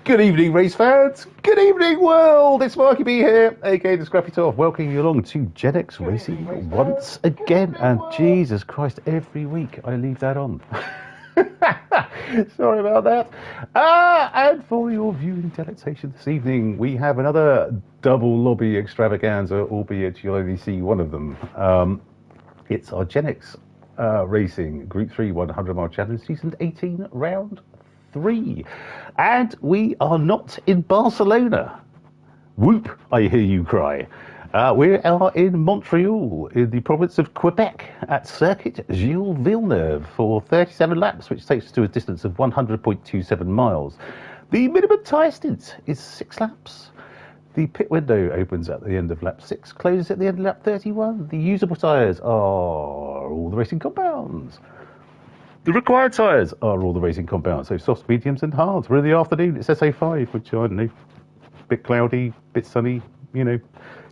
Good evening, race fans. Good evening, world. It's Marky B here, aka the Scruffy Toff, welcoming you along to GenX Racing once again. And Jesus Christ, every week I leave that on. Sorry about that. And for your viewing delectation this evening, we have another double lobby extravaganza, albeit you'll only see one of them. It's our GenX Racing Group 3 100 mile challenge, season 18, round 3. And we are not in Barcelona. Whoop, I hear you cry. We are in Montreal, in the province of Quebec, at Circuit Gilles Villeneuve for 37 laps, which takes us to a distance of 100.27 miles. The minimum tyre stint is 6 laps. The pit window opens at the end of lap 6, closes at the end of lap 31. The usable tyres are all the racing compounds. The required tyres are all the racing compounds, so softs, mediums and hards. We're in the afternoon, it's SA5, which I don't know, bit cloudy, bit sunny, you know.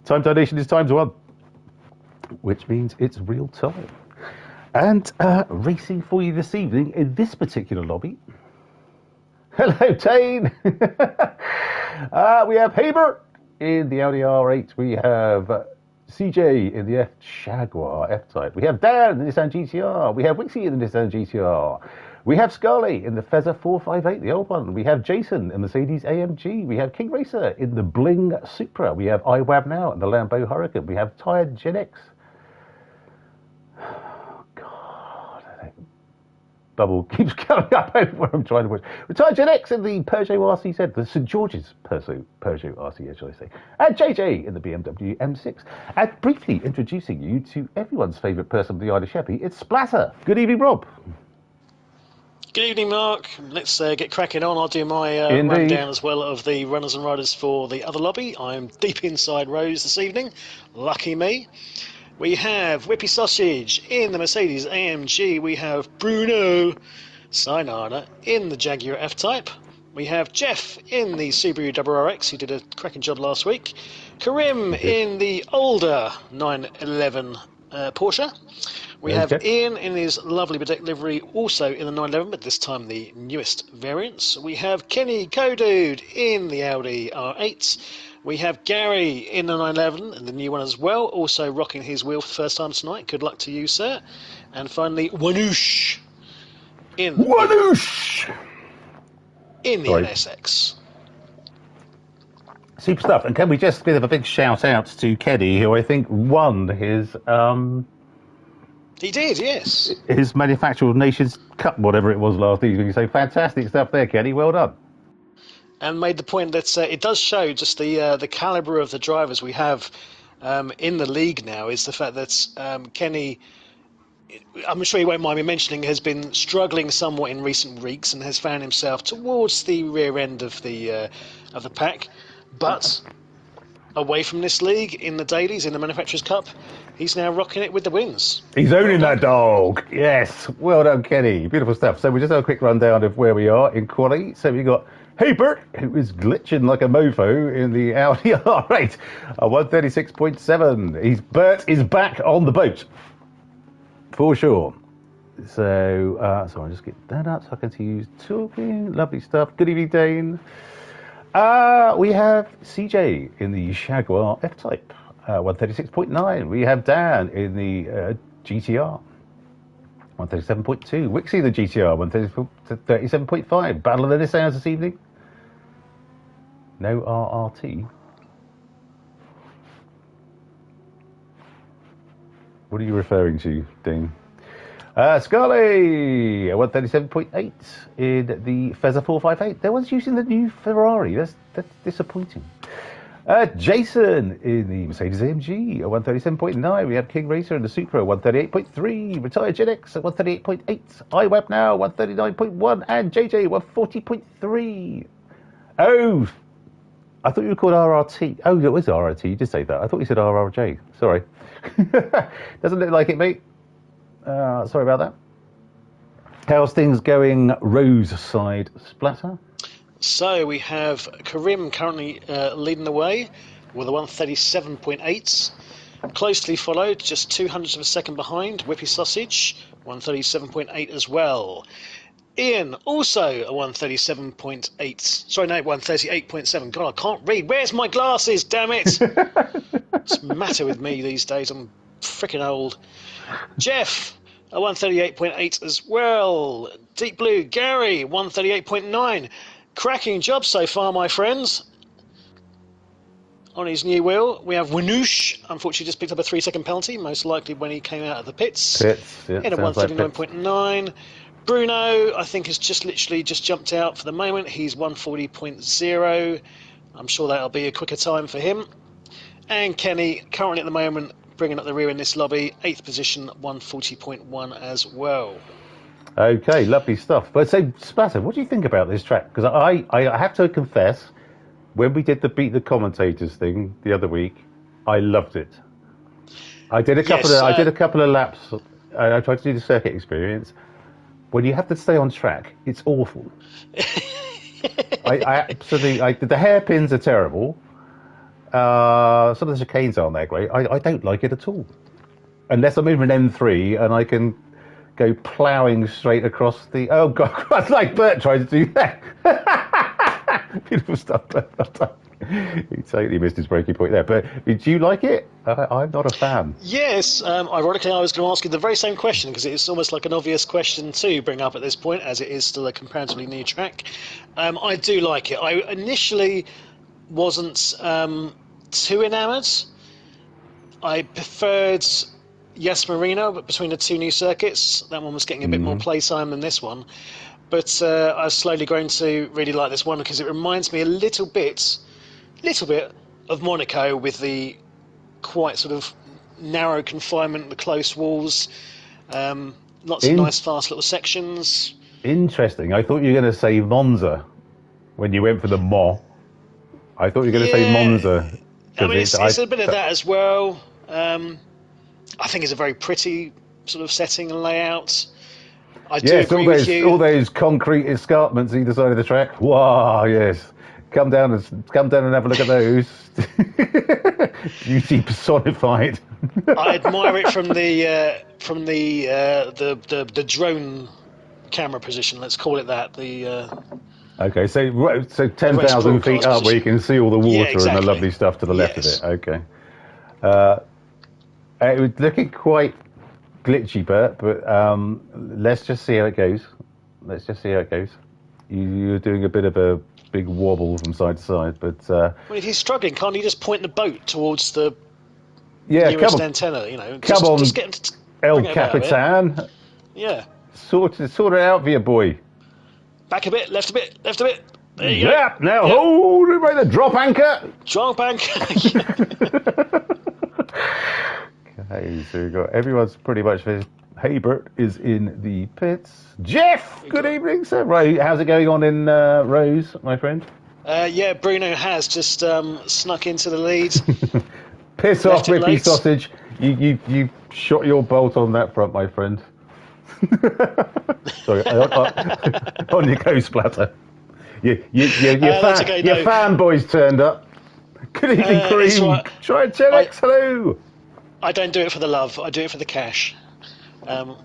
Time dilation is ×1, which means it's real time. And racing for you this evening in this particular lobby. Hello, Tane. We have Haber in the Audi R8. We have CJ in the Jaguar F-Type. We have Dan in the Nissan GTR. We have Wixie in the Nissan GTR. We have Scarlett in the Fezzer 458, the old one. We have Jason in the Mercedes AMG. We have King Racer in the Bling Supra. We have iWab now in the Lambo Hurricane. We have Tired Gen X. Bubble keeps coming up over where I'm trying to watch. Retired Gen X in the Peugeot RCZ, the St George's Peugeot RCZ, shall I say. And JJ in the BMW M6. And briefly introducing you to everyone's favourite person of the Irish Sheppy, it's Splatter. Good evening, Rob. Good evening, Mark. Let's get cracking on. I'll do my rundown as well of the runners and riders for the other lobby. I'm deep inside rows this evening. Lucky me. We have Whippy Sausage in the Mercedes AMG. We have Bruno Sinana in the Jaguar F-Type. We have Jeff in the Subaru WRX, who did a cracking job last week. Karim in the older 911 Porsche. We have Ian in his lovely bedecked livery, also in the 911, but this time the newest variants. We have Kenny Codude in the Audi R8. We have Gary in the 911, and the new one as well, also rocking his wheel for the first time tonight. Good luck to you, sir. And finally, OOOH in the NSX. Super stuff. And can we just give a big shout out to Kenny, who I think won his... He did, yes. His Manufacturer of Nations Cup, whatever it was last evening. So fantastic stuff there, Kenny. Well done. And made the point that it does show just the calibre of the drivers we have in the league now, is the fact that Kenny, I'm sure he won't mind me mentioning, has been struggling somewhat in recent weeks and has found himself towards the rear end of the pack. But away from this league, in the dailies, in the Manufacturers' Cup, he's now rocking it with the wins. He's owning that dog. Yes. Well done, Kenny. Beautiful stuff. So we just have a quick rundown of where we are in quality. So we've got Hebert, who is glitching like a mofo in the Audi R8, 136.7. Bert is back on the boat, for sure. So, I'll just get that up so I can see you talking. Lovely stuff. Good evening, Dane. We have CJ in the Jaguar F-Type, 136.9. We have Dan in the GTR, 137.2. Wixie in the GTR, 137.5. Battle of the Nissans this evening. No RRT. What are you referring to, Dean? Scully, 137.8 in the Fezzer 458. They was using the new Ferrari. That's disappointing. Jason in the Mercedes AMG, 137.9. We have King Racer in the Supra, 138.3. Retired Gen X at 138.8. iWeb now, 139.1. And JJ, 140.3. Oh, I thought you were called RRT. Oh, it was RRT. You did say that. I thought you said RRJ. Sorry. Doesn't look like it, mate. Sorry about that. How's things going, Rose side, Splatter? So we have Karim currently leading the way with a 137.8. Closely followed, just 0.02 of a second behind, Whippy Sausage, 137.8 as well. Ian, also a 137.8. Sorry, no, 138.7. God, I can't read. Where's my glasses? Damn it! What's the matter with me these days? I'm freaking old. Jeff, a 138.8 as well. Deep Blue, Gary, 138.9. Cracking job so far, my friends. On his new wheel, we have Winoosh. Unfortunately, just picked up a 3-second penalty, most likely when he came out of the pits. Yeah, in a 139.9. Bruno, I think, has just literally just jumped out for the moment. He's 140.0. I'm sure that'll be a quicker time for him. And Kenny, currently at the moment, bringing up the rear in this lobby, 8th position, 140.1 as well. Okay, lovely stuff. But so, Splatter, what do you think about this track? Because I have to confess, when we did the Beat the Commentators thing the other week, I loved it. I did a couple of laps. I tried to do the circuit experience. When you have to stay on track, it's awful. The hairpins are terrible. Some of the chicanes aren't that great. I don't like it at all. Unless I'm in an M3 and I can go ploughing straight across the... Oh, God, I'd like Bert trying to do that. Beautiful stuff, Bert. He totally missed his breaking point there. But do you like it? I'm not a fan. Yes. Ironically, I was going to ask you the very same question because it's almost like an obvious question to bring up at this point, as it is still a comparatively new track. I do like it. I initially wasn't too enamoured. I preferred Yes Marino, but between the two new circuits, that one was getting a bit more playtime than this one. But I've slowly grown to really like this one because it reminds me a little bit of Monaco, with the quite sort of narrow confinement, the close walls, lots of nice fast little sections. Interesting. I thought you were going to say Monza when you went for the Mans. I thought you were going to say Monza. I mean, it's a bit of that as well. I think it's a very pretty sort of setting and layout. I do agree with you. All those concrete escarpments either side of the track. Wow, yes. Come down and have a look at those. Beauty personified. I admire it from the drone camera position. Let's call it that. Okay, so 10,000 feet up, where you can see all the water and the lovely stuff to the left of it. Okay. It was looking quite glitchy, Bert, but let's just see how it goes. You're doing a bit of a big wobble from side to side, but... well, if he's struggling, can't he just point the boat towards the nearest antenna, you know? Come on, just get him to El Capitan. Yeah. Sort it out for you, boy. Back a bit, left a bit. There you go. Now hold it by the drop anchor. Drop anchor. Okay, so we've got everyone's pretty much finished. Haybert is in the pits. Jeff, good evening, sir. Right, how's it going on in Rose, my friend? Bruno has just snuck into the lead. Piss off, Rippy Sausage. You shot your bolt on that front, my friend. Sorry, on your go, Splatter. Your fanboys turned up. Good evening, Cream. Right. Try Chenex, hello. I don't do it for the love. I do it for the cash,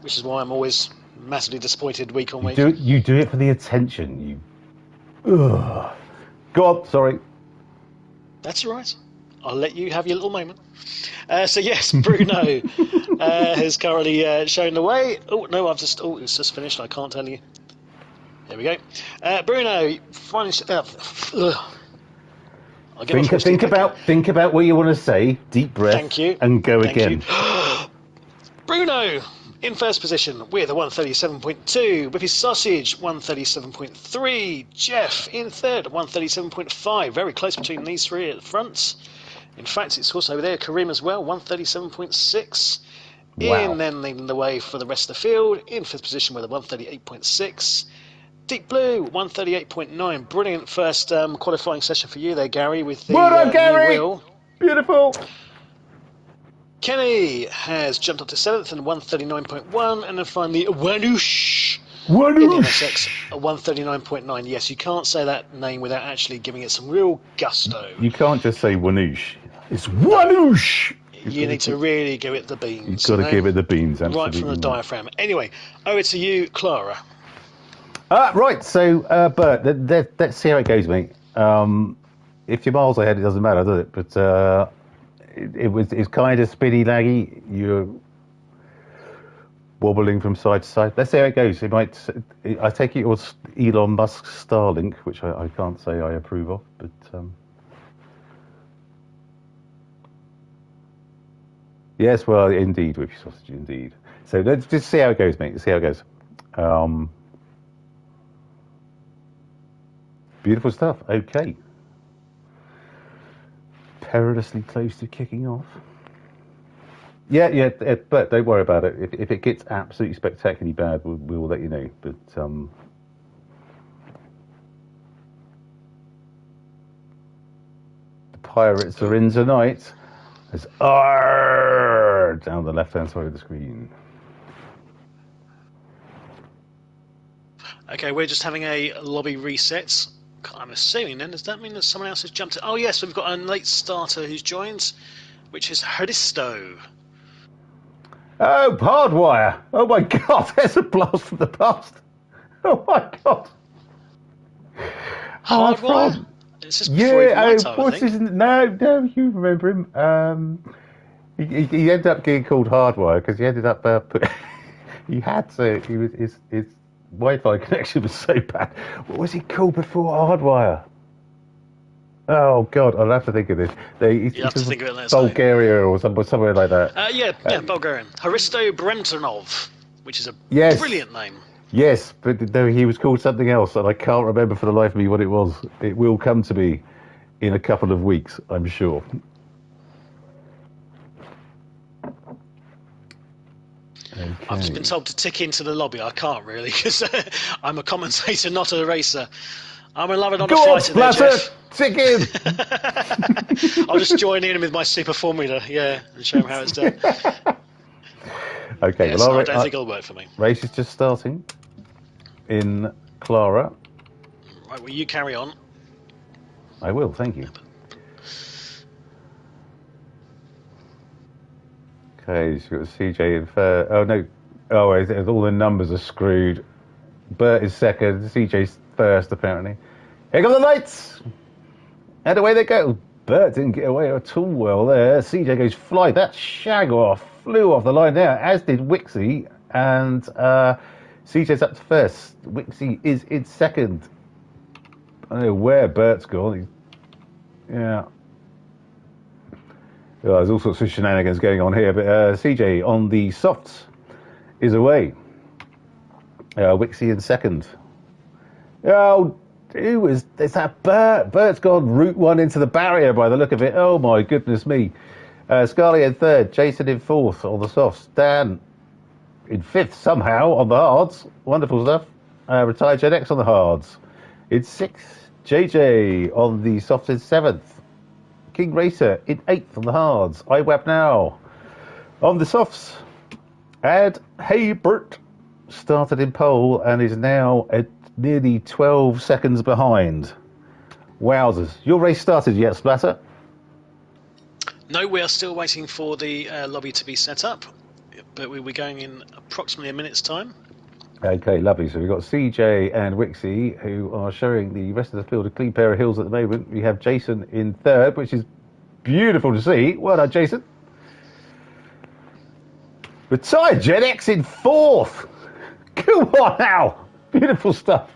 which is why I'm always massively disappointed week on week. You do it for the attention. Ugh. Go on, sorry. That's all right. I'll let you have your little moment. So yes, Bruno has currently shown the way. Oh no, it's just finished. I can't tell you. There we go. Bruno, finally. Think about what you want to say. Deep breath. Thank you. And go again. Bruno in first position with a 137.2. With his sausage 137.3. Jeff in third 137.5. Very close between these three at the front. In fact, it's also there Karim as well, 137.6. Wow. Ian then leading the way for the rest of the field in fifth position with a 138.6. Deep Blue 138.9. Brilliant first qualifying session for you there, Gary, with the new wheel. Beautiful. Kenny has jumped up to 7th and 139.1, and then finally Winoosh in the MSX at 139.9. Yes, you can't say that name without actually giving it some real gusto. You can't just say Winoosh. It's Winoosh. You need to really give it the beans. You've got to give it the beans, absolutely. Right from the diaphragm. Anyway, over to you, Clara. Right, so Bert, let's see how it goes, mate. If you're miles ahead, it doesn't matter, does it? But it's kind of spinny, laggy. You're wobbling from side to side. Let's see how it goes. It might. I take it was Elon Musk's Starlink, which I can't say I approve of, but. Yes, well, indeed, with sausage, indeed. So let's just see how it goes, mate. See how it goes. Beautiful stuff. Okay. Perilously close to kicking off. Yeah, but don't worry about it. If it gets absolutely spectacularly bad, we'll let you know. But the pirates are in tonight. There's R down the left-hand side of the screen. Okay, we're just having a lobby reset. I'm assuming then, does that mean that someone else has jumped in? Oh yes, we've got a late starter who's joined, which is Haristo. Oh, Hardwire! Oh my God, there's a blast from the past. Oh my God. Hardwire? It's just before my time, I think. No, you remember him. He ended up getting called Hardwire because he ended up he had to. His Wi-Fi connection was so bad. What was he called before Hardwire? Oh God, I'll have to think of this. You have to think of it. Bulgaria or somewhere like that. Yeah, Bulgarian. Haristo Brentonov, which is a brilliant name. Yes, but no, he was called something else, and I can't remember for the life of me what it was. It will come to me in a couple of weeks, I'm sure. Okay. I've just been told to tick into the lobby. I can't really, because I'm a commentator, not a racer. I'm in love and not a fighter there, Jeff. Tick in! I'll just join in with my super formula, and show him how it's done. Okay, well, I don't think it'll work for me. Race is just starting in Clara. Right, well, you carry on. I will, thank you. Okay, so you've got CJ in first. Oh, no. Oh, all the numbers are screwed. Bert is second. CJ's first, apparently. Here come the lights! And away they go. Bert didn't get away at all well there. CJ goes fly. That shag flew off the line there, as did Wixie. And CJ's up to first. Wixie is in second. I don't know where Bert's gone. Yeah. Well, there's all sorts of shenanigans going on here, but CJ on the softs is away. Wixie in second. Oh, is that Bert? Bert's gone route one into the barrier by the look of it. Oh my goodness me. Scarlett in third, Jason in fourth on the softs, Dan in fifth somehow on the hards. Wonderful stuff. Retired Gen X on the hards. In sixth, JJ on the softs in seventh. King Racer in 8th on the hards. iWeb now on the softs. And Hey Bert started in pole and is now at nearly 12 seconds behind. Wowzers. Your race started yet, Splatter? No, we are still waiting for the lobby to be set up, but we'll be going in approximately a minute's time. Okay, lovely. So we've got CJ and Wixie, who are showing the rest of the field a clean pair of hills at the moment. We have Jason in third, which is beautiful to see. Well done, Jason. Retired Gen X in fourth. Come on now. Beautiful stuff.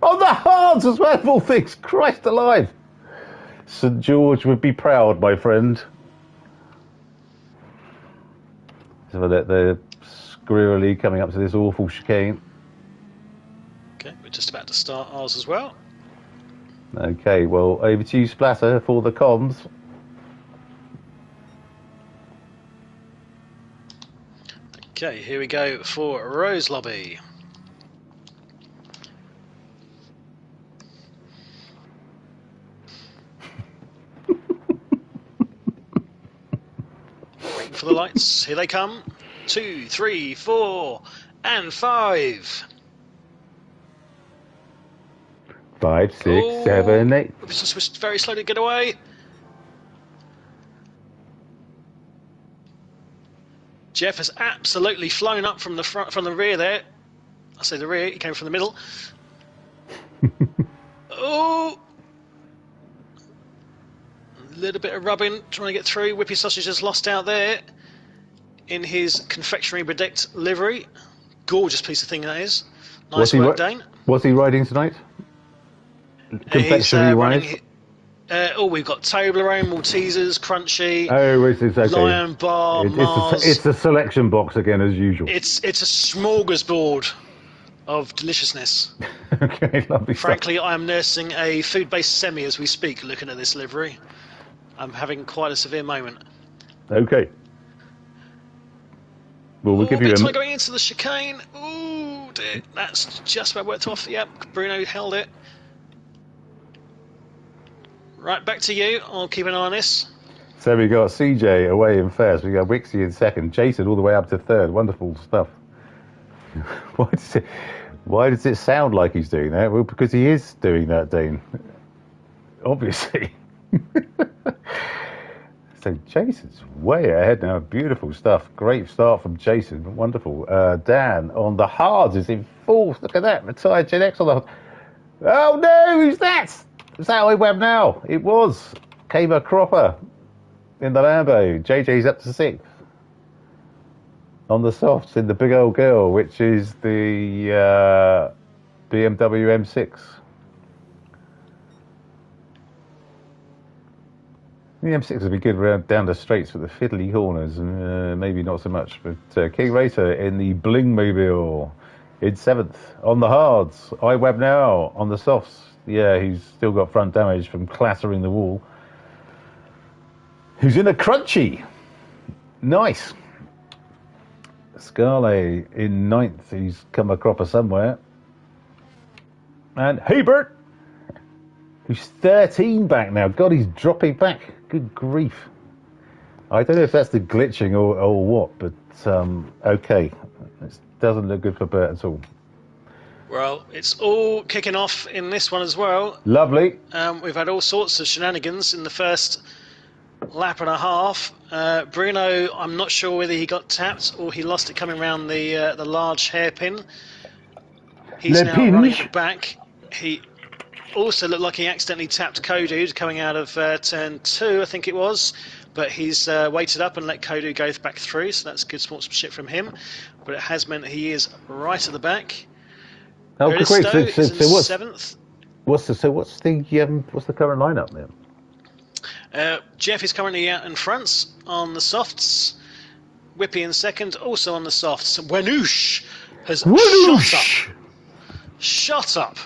On the hards as well, of all things. Christ alive. St. George would be proud, my friend. So they're squirrely coming up to this awful chicane. Okay, we're just about to start ours as well. Okay, well, over to you, Splatter, for the comms. Okay, here we go for Rose Lobby. Waiting for the lights. Here they come. 2, 3, 4, and 5. 5, 6, 7, 8. This was very slow to get away. Jeff has absolutely flown up from the front, from the rear there. I say the rear, he came from the middle. Oh! A little bit of rubbing, trying to get through. Whippy Sausage has lost out there in his confectionery bedecked livery. Gorgeous piece of thing that is. Nice work, Dane. What's he riding tonight? Confectionery-wise? We've got Toblerone, Maltesers, Crunchy, it's okay. Lion Bar, Mars. It's a selection box again, as usual. It's a smorgasbord of deliciousness. Okay, lovely Frankly, stuff. I am nursing a food-based semi as we speak, looking at this livery. I'm having quite a severe moment. Okay. Well, we'll give you a time going into the chicane. Ooh, dear. That's just about worked off. Yep, Bruno held it. Right, back to you. I'll keep an eye on this. So we got CJ away in first. We got Wixie in second. Jason all the way up to third. Wonderful stuff. Why does it sound like he's doing that? Well, because he is doing that, Dane. Obviously. So Jason's way ahead now. Beautiful stuff. Great start from Jason. Wonderful. Dan on the hards is in fourth. Look at that. Retired Gen X on the hards. Oh no, who's that? Is that iWeb now? It was. Kamer Cropper in the Lambo. JJ's up to sixth. On the softs in the big old girl, which is the BMW M6. The M6 would be good around down the straights with the fiddly corners, and maybe not so much. But King Racer in the Bling Mobile in seventh. On the hards, iWeb now. On the softs, yeah, he's still got front damage from clattering the wall. Who's in a Crunchy? Nice. Scarlet in ninth. He's come a cropper somewhere. And Hebert, who's 13 back now. God, he's dropping back. Good grief. I don't know if that's the glitching or what, but okay. It doesn't look good for Bert at all. Well, it's all kicking off in this one as well. Lovely. We've had all sorts of shenanigans in the first lap and a half. Bruno, I'm not sure whether he got tapped or he lost it coming around the large hairpin. He's now running it back. He also looked like he accidentally tapped Kodu coming out of turn 2, I think it was. But he's waited up and let Kodu go back through, so that's good sportsmanship from him. But it has meant he is right at the back. Oh, great! So what's seventh? What's the current lineup then? Jeff is currently out in front on the softs. Whippy in second, also on the softs. Wenoosh has shot up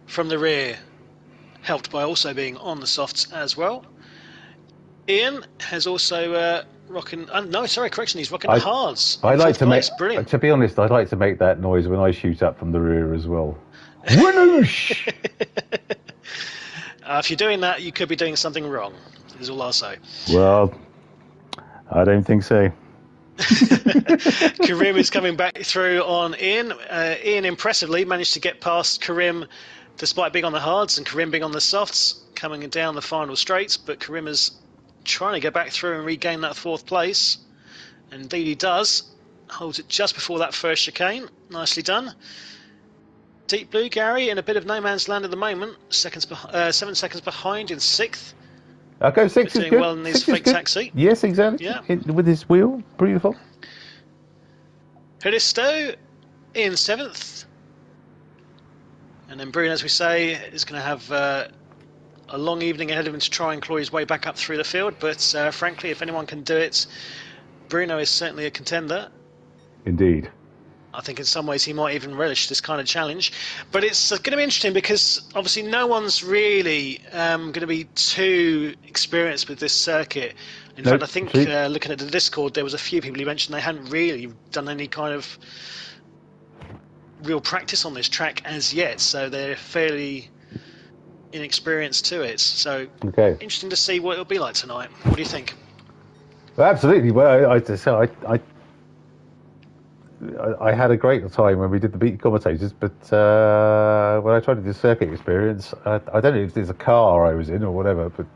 from the rear, helped by also being on the softs as well. Ian has also rocking. He's rocking the hards. I like to make. Brilliant. To be honest, I'd like to make that noise when I shoot up from the rear as well. Wenoosh. If you're doing that, you could be doing something wrong, is all I'll say. Well, I don't think so. Karim is coming back through on Ian. Ian impressively managed to get past Karim despite being on the hards and Karim being on the softs, coming down the final straights, but Karim is trying to get back through and regain that fourth place. And indeed he does. Holds it just before that first chicane. Nicely done. Deep Blue, Gary, in a bit of no man's land at the moment. 7 seconds behind in sixth. Okay, sixth is doing good. well in his fake taxi. Yes, exactly. Yeah. With his wheel, beautiful. Hodisto in seventh. And then Bruno, as we say, is going to have a long evening ahead of him to try and claw his way back up through the field. But frankly, if anyone can do it, Bruno is certainly a contender. Indeed. I think in some ways he might even relish this kind of challenge. But it's going to be interesting because obviously no one's really going to be too experienced with this circuit. In fact, I think looking at the Discord, there was a few people who mentioned they hadn't really done any kind of real practice on this track as yet. So they're fairly inexperienced to it. So interesting to see what it'll be like tonight. What do you think? Well, absolutely. Well, I had a great time when we did the beat commentators, but when I tried to do circuit experience, I don't know if there's a car I was in or whatever, but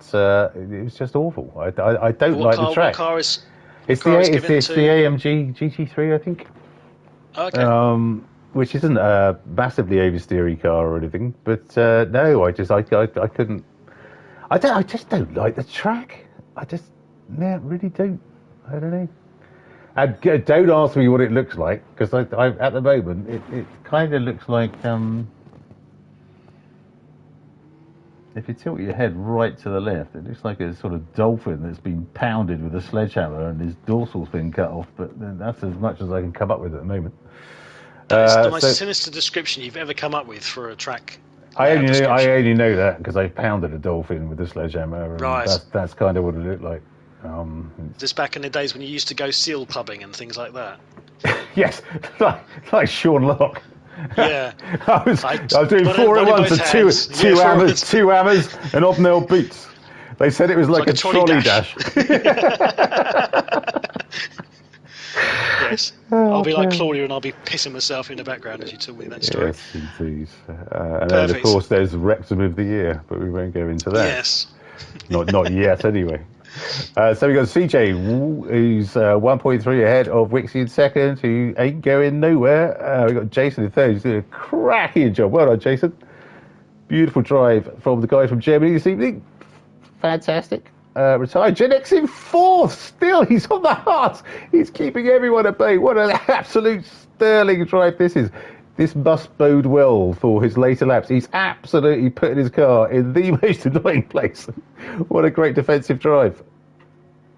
it was just awful. I don't like the track. What car is? It's the AMG GT3, I think. Okay. which isn't a massively oversteery car or anything. But no, I couldn't. I just don't like the track. Really don't. I don't know. And don't ask me what it looks like, because I at the moment it kind of looks like if you tilt your head right to the left, it looks like a sort of dolphin that's been pounded with a sledgehammer and his dorsal's been cut off. But that's as much as I can come up with at the moment. That's the most sinister description you've ever come up with for a track. I only know that because I pounded a dolphin with a sledgehammer. And right. That's kind of what it looked like. Just back in the days when you used to go seal pubbing and things like that. Yes, like Sean Locke. Yeah. I was doing 4 at once and two hammers and hobnail boots. They said it was like a trolley dash. Yes. I'll be like Claudia and I'll be pissing myself in the background as you tell me that story. Yes, indeed. And then, of course, there's Wrexham of the Year, but we won't go into that. Yes. Not yet, anyway. So we got CJ, who's 1.3 ahead of Wixie in second, who ain't going nowhere. We got Jason in third, who's doing a cracking job. Well done, Jason. Beautiful drive from the guy from Germany this evening. Fantastic. Retired Gen X in fourth. Still, he's on the heart. He's keeping everyone at bay. What an absolute sterling drive this is. This must bode well for his later laps. He's absolutely putting his car in the most annoying place. What a great defensive drive.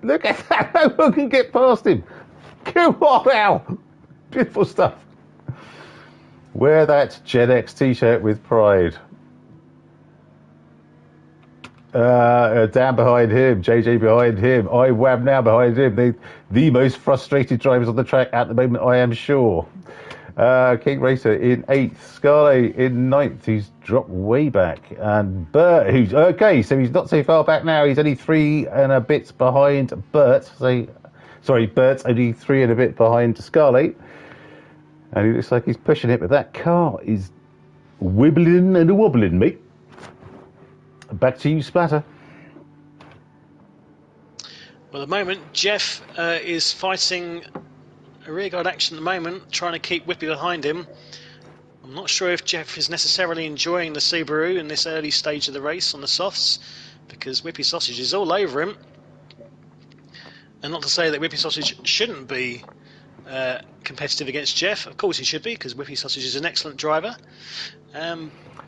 Look at that. No one can get past him. Come on, Al. Beautiful stuff. Wear that Gen X t-shirt with pride. Dan behind him, JJ behind him, IWAB now behind him. The most frustrated drivers on the track at the moment, I am sure. King Racer in 8th, Scarlet in 9th, who's dropped way back, and Bert, who's okay, so he's not so far back now. He's only 3 and a bit behind Bert. Bert's only 3 and a bit behind Scarlet, and he looks like he's pushing it, but that car is wibbling and wobbling, mate. Back to you, Splatter. Well, at the moment, Jeff is fighting a rearguard action at the moment, trying to keep Whippy behind him. I'm not sure if Jeff is necessarily enjoying the Subaru in this early stage of the race on the softs, because Whippy Sausage is all over him. And not to say that Whippy Sausage shouldn't be competitive against Jeff. Of course he should be, because Whippy Sausage is an excellent driver.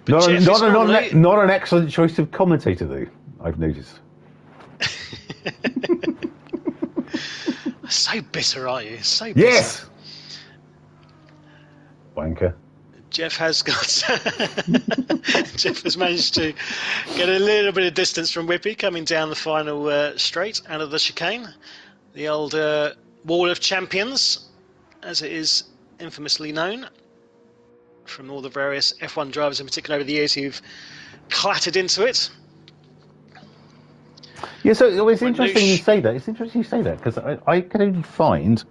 Not an excellent choice of commentator, though, I've noticed. So bitter, are you? So bitter. Yes! Wanker. Jeff has managed to get a little bit of distance from Whippy coming down the final straight out of the chicane. The old Wall of Champions, as it is infamously known, from all the various F1 drivers in particular over the years who've clattered into it. Yeah, so it's interesting you say that. It's interesting you say that, because I can only find...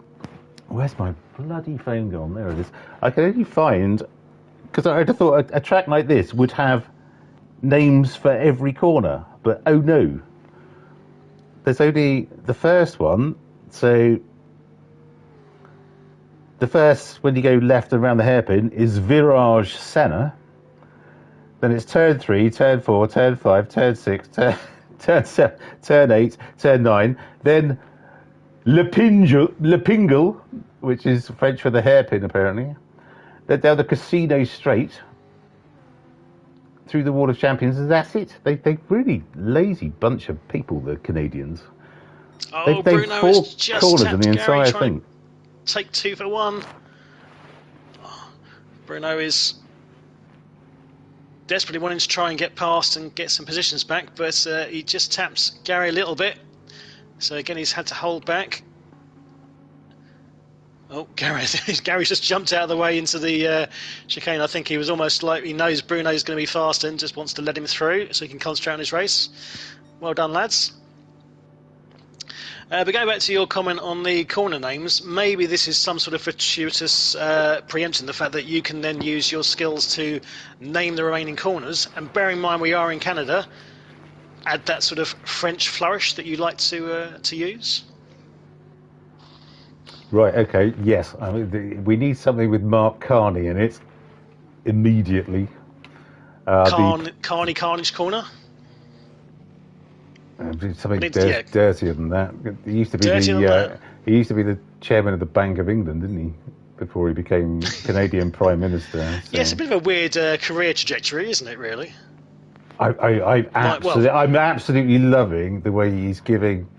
Where's my bloody phone gone? There it is. I can only find... Because I'd have thought a track like this would have names for every corner, but oh no. There's only the first one, so... The first, when you go left and around the hairpin, is Virage Senna. Then it's turn 3, turn 4, turn 5, turn 6, turn 7, turn 8, turn 9. Then Le Pingle, which is French for the hairpin, apparently. Then down the Casino Straight, through the Wall of Champions, and that's it. They're really lazy bunch of people, the Canadians. Oh, they've Bruno 4 has just corners in the Gary entire thing. Take 2 for 1. Oh, Bruno is desperately wanting to try and get past and get some positions back, but he just taps Gary a little bit. So again, he's had to hold back. Oh, Gary's just jumped out of the way into the chicane. I think he was almost like he knows Bruno's going to be fast and just wants to let him through so he can concentrate on his race. Well done, lads. But going back to your comment on the corner names, maybe this is some sort of fortuitous preemption, the fact that you can then use your skills to name the remaining corners, and bear in mind we are in Canada, add that sort of French flourish that you like to use. Right, okay, yes. I mean, we need something with Mark Carney in it immediately. Carnage Corner? Something dirtier than that. He used to be he used to be the chairman of the Bank of England, didn't he? Before he became Canadian Prime Minister. So. Yeah, it's a bit of a weird career trajectory, isn't it, really? I'm absolutely loving the way he's giving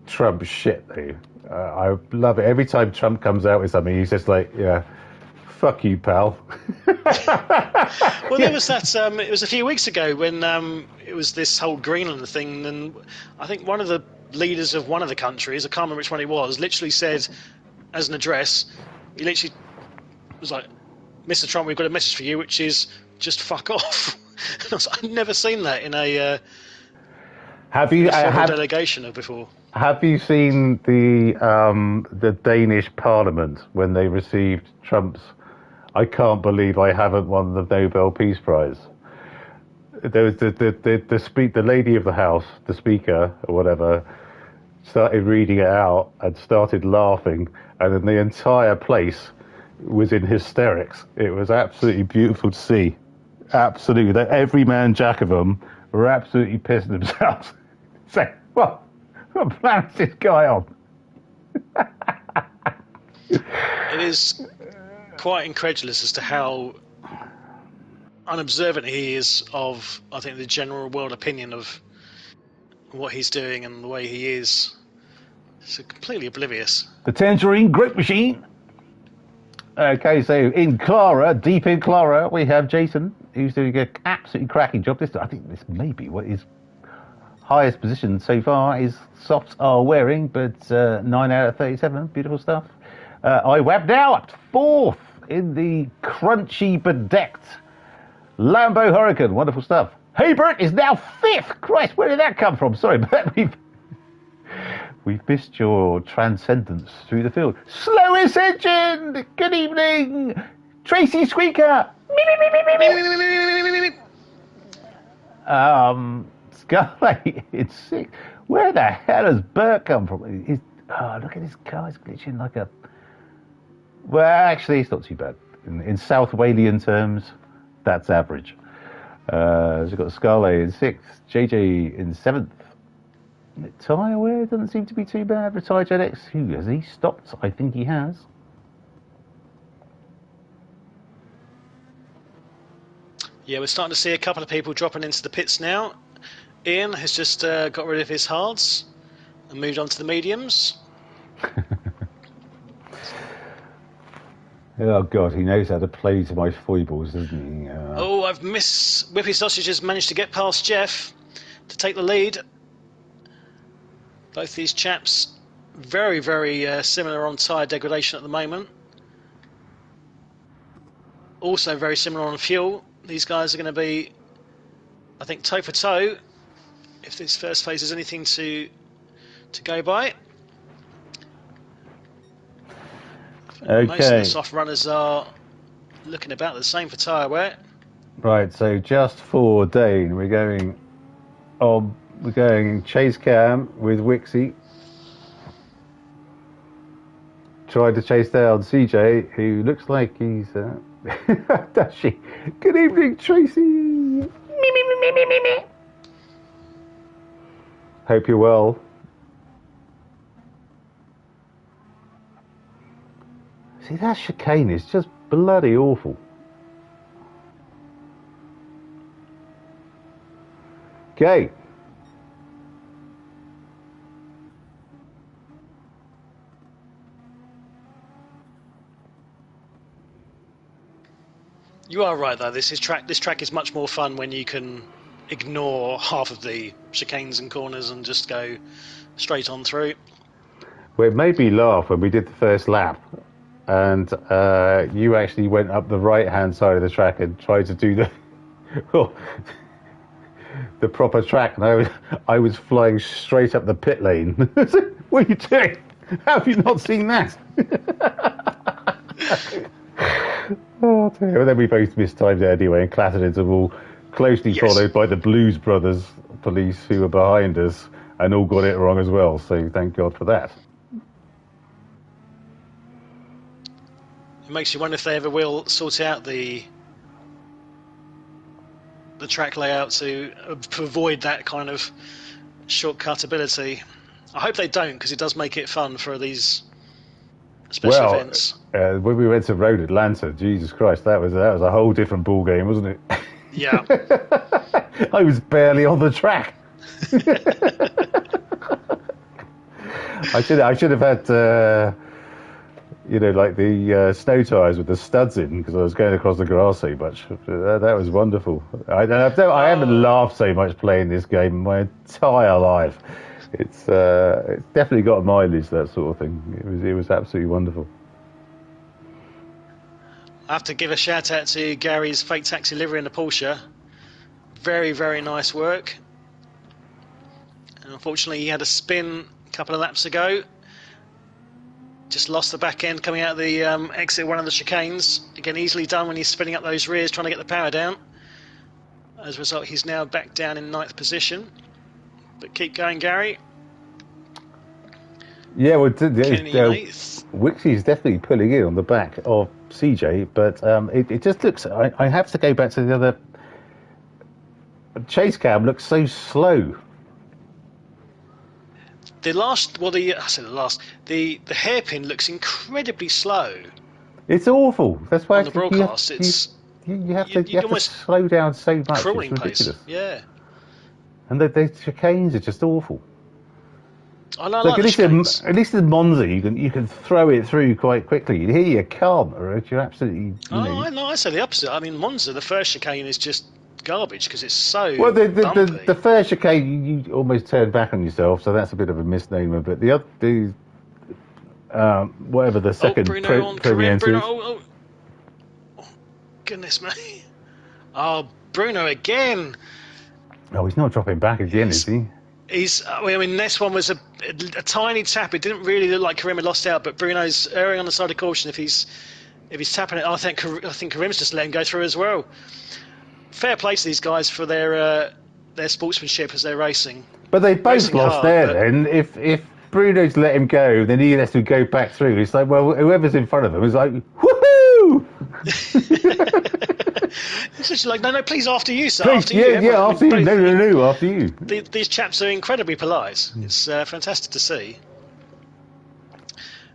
Trump shit, though. I love it. Every time Trump comes out with something, he's just like, yeah, fuck you, pal. Well, there was that, it was a few weeks ago when it was this whole Greenland thing, and I think one of the leaders of one of the countries, I can't remember which one it was, literally said, as an address, he literally was like, Mr. Trump, we've got a message for you, which is, just fuck off. And I was like, I've never seen that in a delegation before. Have you seen the Danish Parliament when they received Trump's "I can't believe I haven't won the Nobel Peace Prize"? There was the lady of the house, the speaker or whatever, started reading it out and started laughing, and then the entire place was in hysterics. It was absolutely beautiful to see. Absolutely, every man jack of them were absolutely pissing themselves. Say, what planet's this guy on? It is quite incredulous as to how unobservant he is of, I think, the general world opinion of what he's doing and the way he is. So completely oblivious. The Tangerine Grape Machine. Okay, so in Clara, deep in Clara, we have Jason, who's doing an absolutely cracking job. I think this may be what his highest position so far his softs are wearing, but 9 out of 37, beautiful stuff. IWAB now up to 4th in the crunchy bedecked Lambo Hurricane, wonderful stuff. Haybert is now 5th. Christ, where did that come from? Sorry, but we've missed your transcendence through the field. Slowest engine. Good evening, Tracy Squeaker. Scarlet, it's 6th. Where the hell has Bert come from? Look at this car. It's glitching like a... Well, actually, it's not too bad. In South Walian terms, that's average. So we've got Scarlet in 6th, JJ in 7th. Tyre wear doesn't seem to be too bad. Retired Gen X, who has he stopped? I think he has. Yeah, we're starting to see a couple of people dropping into the pits now. Ian has just got rid of his hards and moved on to the mediums. Oh God, he knows how to play to my foibles, doesn't he? I've missed. Whippy Sausages managed to get past Jeff to take the lead. Both these chaps very, very similar on tyre degradation at the moment. Also very similar on fuel. These guys are going to be, I think, toe for toe if this first phase is anything to go by. Okay. Most of the soft runners are looking about the same for tyre wear. Right, so just for Dane, we're going chase cam with Wixie. Tried to chase down CJ, who looks like he's does she? Good evening, Tracy. Hope you're well. See, that chicane is just bloody awful. Okay. You are right, though. This track is much more fun when you can ignore half of the chicanes and corners and just go straight on through. Well, it made me laugh when we did the first lap, and you actually went up the right-hand side of the track and tried to do the proper track, and I was flying straight up the pit lane. What are you doing? How have you not seen that? Oh dear. Well, then we both mistimed it anyway and clattered into the wall, closely followed by the Blues Brothers police who were behind us and all got it wrong as well, so thank God for that. makes you wonder if they ever will sort out the track layout to avoid that kind of shortcut ability. I hope they don't, because it does make it fun for these special events. When we went to Road Atlanta, Jesus Christ, that was a whole different ball game, wasn't it? Yeah. I was barely on the track. I should have had like the snow tires with the studs in, because I was going across the grass so much. That was wonderful. I haven't laughed so much playing this game in my entire life. It's definitely got a mileage, that sort of thing. It was absolutely wonderful. I have to give a shout out to Gary's fake taxi livery in the Porsche. Very, very nice work. And unfortunately, he had a spin a couple of laps ago. Just lost the back end coming out of the exit one of the chicanes. Again, easily done when he's spinning up those rears trying to get the power down. As a result, he's now back down in 9th position. But keep going, Gary. Yeah, well, Wixie's definitely pulling in on the back of CJ, but it just looks. I have to go back to the other. Chase cam looks so slow. The hairpin looks incredibly slow. It's awful. That's why on the broadcast, you have to slow down so much. Crawling it's ridiculous. Pace. Yeah. And the chicanes are just awful. Look, at least in Monza, you can throw it through quite quickly. Here you can't, or you're absolutely. I say the opposite. I mean, Monza, the first chicane is just garbage because it's so. Well, bumpy. the first chicane, you almost turn back on yourself, so that's a bit of a misnomer. But whatever the second Premier is. Oh, goodness me! Oh, Bruno again. Oh, he's not dropping back again, is he? This one was a tiny tap. It didn't really look like Karim had lost out, but Bruno's erring on the side of caution. If he's tapping it, I think Karim's just let him go through as well. Fair play to these guys for their sportsmanship as they're racing. But they both lost then. If Bruno's let him go, then he has to go back through. It's like, well, whoever's in front of him is like, woohoo! It's just like, no, please, after you, sir. Please, after you. After you. No, after you. These chaps are incredibly polite. It's fantastic to see.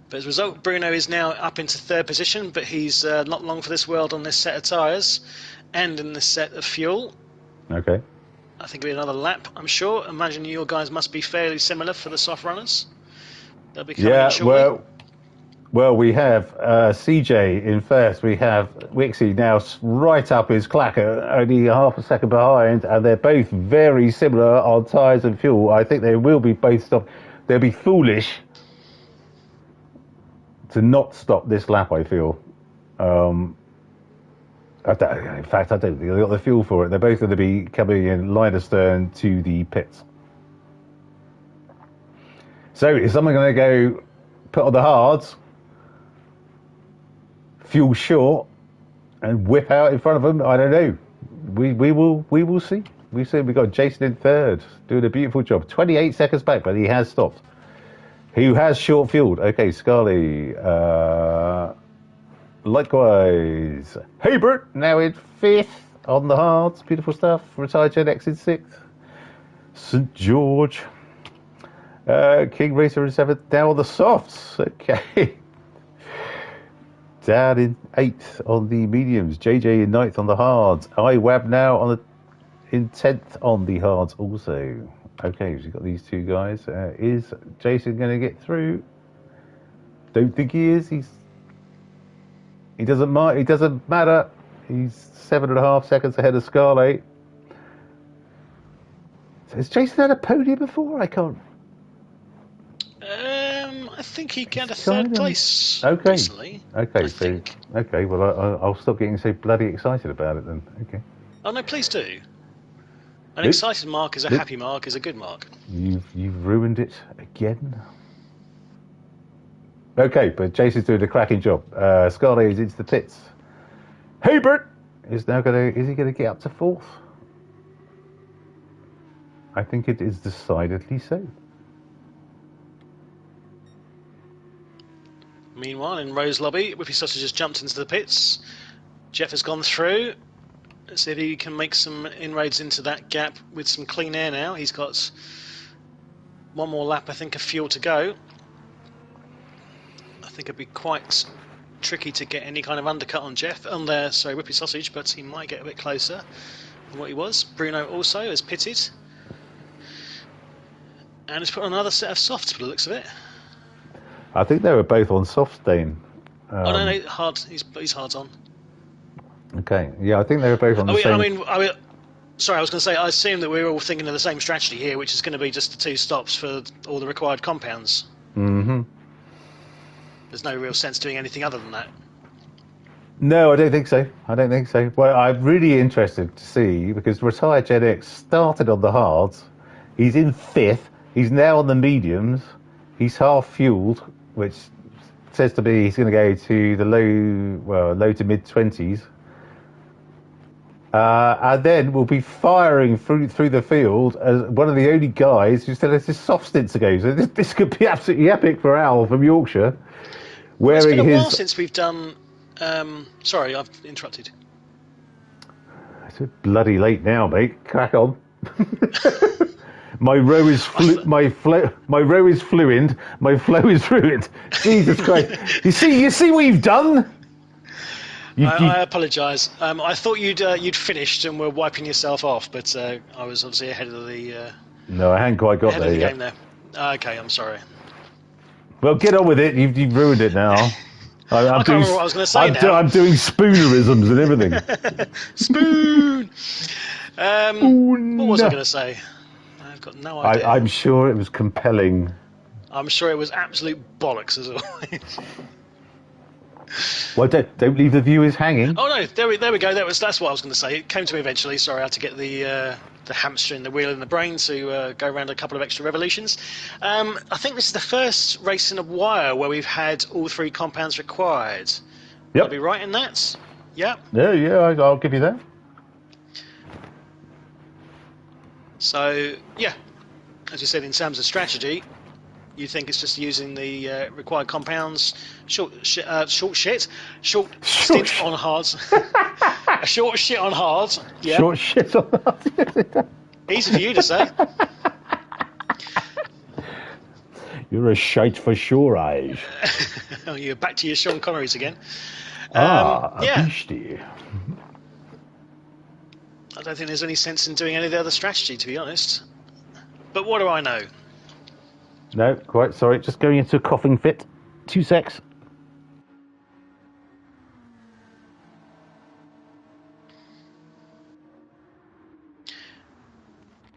But as a result, Bruno is now up into 3rd position, but he's not long for this world on this set of tyres and in this set of fuel. Okay. I think it'll be another lap, I'm sure. Imagine your guys must be fairly similar for the soft runners. They'll be coming in shortly. Well, we have CJ in first. We have Wixie now right up his clacker, only half a second behind, and they're both very similar on tyres and fuel. I think they will be both stopped. They'll be foolish to not stop this lap, I feel. In fact, I don't think they've got the fuel for it. They're both going to be coming in line astern to the pits. So is someone going to go put on the hards, fuel short, and whip out in front of them? I don't know. We will see. We've got Jason in 3rd, doing a beautiful job. 28 seconds back, but he has stopped. Who has short fueled? Okay, Scully. Likewise. Hebert now in 5th on the hards. Beautiful stuff. Retired Gen X in 6th. St George. King Racer in 7th. Now on the softs. Okay. Down in 8th on the mediums. JJ in 9th on the hards. IWAB now in 10th on the hards also. Okay, so you've got these two guys. Is Jason going to get through? Don't think he is. He doesn't matter. He's 7.5 seconds ahead of Scarlet. So has Jason had a podium before? I can't. I think he got a 3rd place recently. Okay. Well, I'll stop getting so bloody excited about it then. Okay. Oh no, please do. An excited mark is a happy mark, is a good mark. You've ruined it again. Okay, but Jason's doing a cracking job. Scarlet is into the pits. Hebert is he going to get up to 4th? I think it is decidedly so. Meanwhile, in Rose lobby, Whippy Sausage has jumped into the pits. Jeff has gone through. Let's see if he can make some inroads into that gap with some clean air now. He's got one more lap, I think, of fuel to go. I think it'd be quite tricky to get any kind of undercut on Jeff, Whippy Sausage, but he might get a bit closer than what he was. Bruno also has pitted. And has put on another set of softs by the looks of it. I think they were both on soft stain. Oh no, hard. He's hard on. Okay, yeah, I think they were both on the same. I mean, sorry, I was going to say, I assume that we're all thinking of the same strategy here, which is going to be just the 2 stops for all the required compounds. Mm-hmm. There's no real sense doing anything other than that. No, I don't think so. Well, I'm really interested to see, because Retired Gen X started on the hards. He's in 5th. He's now on the mediums. He's half fueled, which says to me he's going to go to the low to mid 20s. And then we'll be firing through the field as one of the only guys who still has his soft stint to go. So this could be absolutely epic for Al from Yorkshire. It's been a while since we've done... sorry, I've interrupted. It's bloody late now, mate. Crack on. My row is my row is fluid. My flow is ruined. Jesus Christ! You see what you've done? I apologise. I thought you'd finished and were wiping yourself off, but I was obviously ahead of the. No, I hadn't quite got ahead there of the yet. game there. Okay, I'm sorry. Well, get on with it. You've ruined it now. I can't remember what I was going to say now. I'm doing spoonerisms and everything. Spoon. What was I going to say? I've got no idea. I'm sure it was compelling. I'm sure it was absolute bollocks as always. Well, don't leave the viewers hanging. Oh no, there we go. That's what I was going to say. It came to me eventually. Sorry, I had to get the hamstring, the wheel in the brain to go around a couple of extra revolutions. I think this is the first race in a while where we've had all 3 compounds required. Yep. I'll be right in that. Yeah. Yeah, I'll give you that. So yeah, as you said, in terms of strategy, you think it's just using the required compounds, short stint on hards, a short shit on hards. Yeah. Short shit on hards. Easy for you to say. You're a shite for sure, eyes. Oh, you're back to your Sean Connerys again. A beastie. I don't think there's any sense in doing any of the other strategy, to be honest. But what do I know? No, quite sorry. Just going into a coughing fit. 2 secs.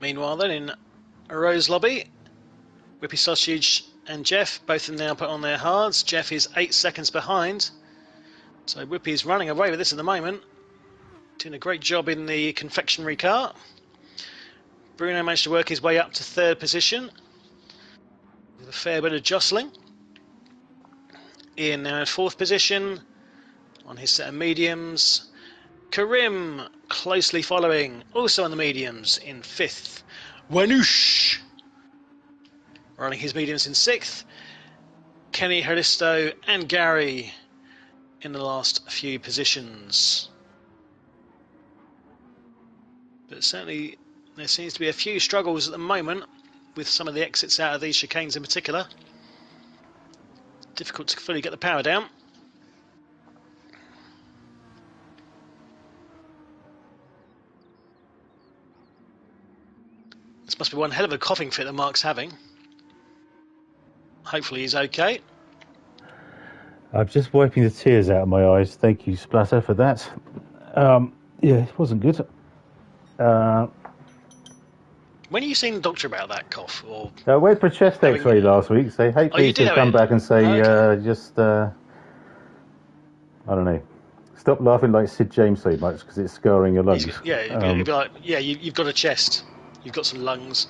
Meanwhile, then in Rose lobby, Whippy Sausage and Jeff both have now put on their hards. Jeff is 8 seconds behind, so Whippy is running away with this at the moment. Doing a great job in the confectionery car. Bruno managed to work his way up to 3rd position with a fair bit of jostling. Ian now in 4th position on his set of mediums. Karim closely following, also on the mediums in 5th. Wanoosh running his mediums in 6th. Kenny, Haristo and Gary in the last few positions. But certainly there seems to be a few struggles at the moment with some of the exits out of these chicanes in particular. Difficult to fully get the power down. This must be one hell of a coughing fit that Mark's having. Hopefully he's okay. I'm just wiping the tears out of my eyes. Thank you, Splatter, for that. Yeah, it wasn't good. When are you seeing the doctor about that cough? Or I went for a chest X-ray last week, so hopefully he can come back and say, I don't know, stop laughing like Sid James so much because it's scarring your lungs. He'd be like, you've got a chest, you've got some lungs.